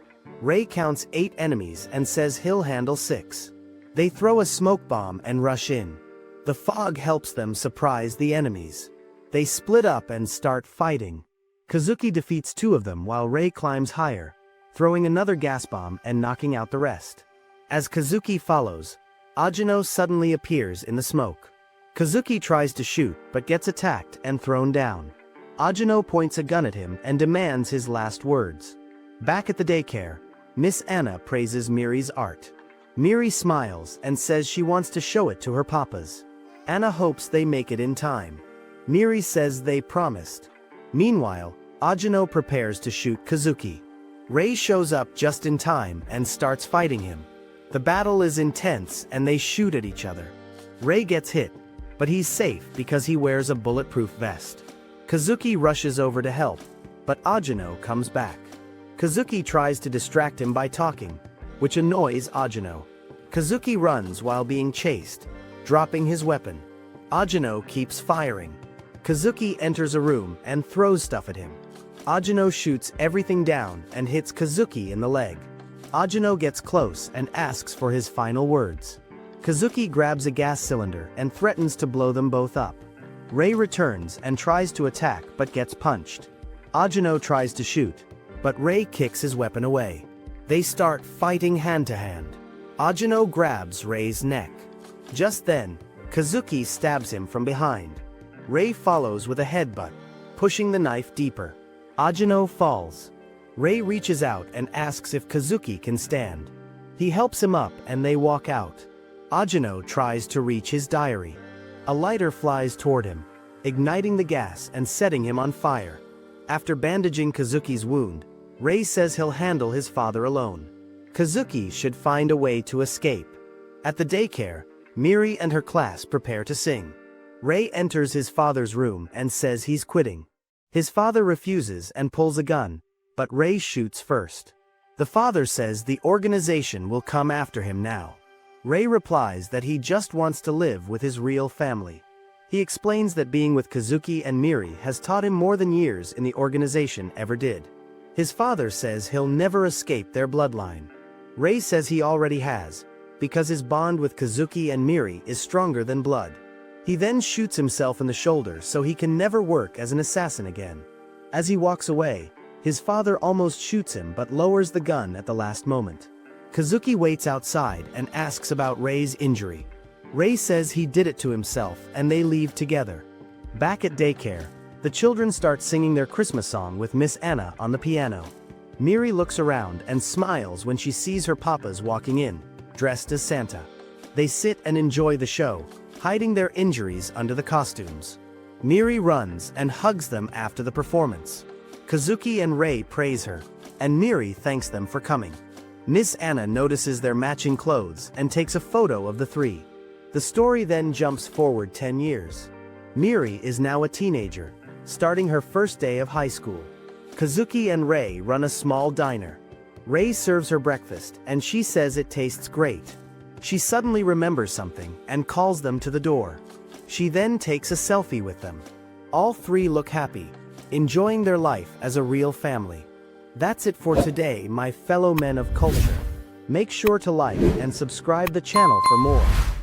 Rei counts 8 enemies and says he'll handle 6. They throw a smoke bomb and rush in. The fog helps them surprise the enemies. They split up and start fighting. Kazuki defeats 2 of them while Rei climbs higher. throwing another gas bomb and knocking out the rest. As Kazuki follows, Ajino suddenly appears in the smoke. Kazuki tries to shoot but gets attacked and thrown down. Ajino points a gun at him and demands his last words. Back at the daycare, Miss Anna praises Miri's art. Miri smiles and says she wants to show it to her papas. Anna hopes they make it in time. Miri says they promised. Meanwhile, Ajino prepares to shoot Kazuki. Rei shows up just in time and starts fighting him. The battle is intense and they shoot at each other. Rei gets hit, but he's safe because he wears a bulletproof vest. Kazuki rushes over to help, but Ajino comes back. Kazuki tries to distract him by talking, which annoys Ajino. Kazuki runs while being chased, dropping his weapon. Ajino keeps firing. Kazuki enters a room and throws stuff at him. Ajino shoots everything down and hits Kazuki in the leg. Ajino gets close and asks for his final words. Kazuki grabs a gas cylinder and threatens to blow them both up. Rei returns and tries to attack but gets punched. Ajino tries to shoot, but Rei kicks his weapon away. They start fighting hand-to-hand. Ajino grabs Rei's neck. Just then, Kazuki stabs him from behind. Rei follows with a headbutt, pushing the knife deeper. Ajino falls. Rei reaches out and asks if Kazuki can stand. He helps him up and they walk out. Ajino tries to reach his diary. A lighter flies toward him, igniting the gas and setting him on fire. After bandaging Kazuki's wound, Rei says he'll handle his father alone. Kazuki should find a way to escape. At the daycare, Miri and her class prepare to sing. Rei enters his father's room and says he's quitting. His father refuses and pulls a gun, but Rei shoots first. The father says the organization will come after him now. Rei replies that he just wants to live with his real family. He explains that being with Kazuki and Miri has taught him more than years in the organization ever did. His father says he'll never escape their bloodline. Rei says he already has, because his bond with Kazuki and Miri is stronger than blood. He then shoots himself in the shoulder so he can never work as an assassin again. As he walks away, his father almost shoots him but lowers the gun at the last moment. Kazuki waits outside and asks about Rei's injury. Rei says he did it to himself and they leave together. Back at daycare, the children start singing their Christmas song with Miss Anna on the piano. Miri looks around and smiles when she sees her papas walking in, dressed as Santa. They sit and enjoy the show, hiding their injuries under the costumes. Miri runs and hugs them after the performance. Kazuki and Rei praise her, and Miri thanks them for coming. Miss Anna notices their matching clothes and takes a photo of the three. The story then jumps forward 10 years. Miri is now a teenager, starting her first day of high school. Kazuki and Rei run a small diner. Rei serves her breakfast and she says it tastes great. She suddenly remembers something and calls them to the door. She then takes a selfie with them. All three look happy, enjoying their life as a real family. That's it for today, my fellow men of culture. Make sure to like and subscribe the channel for more.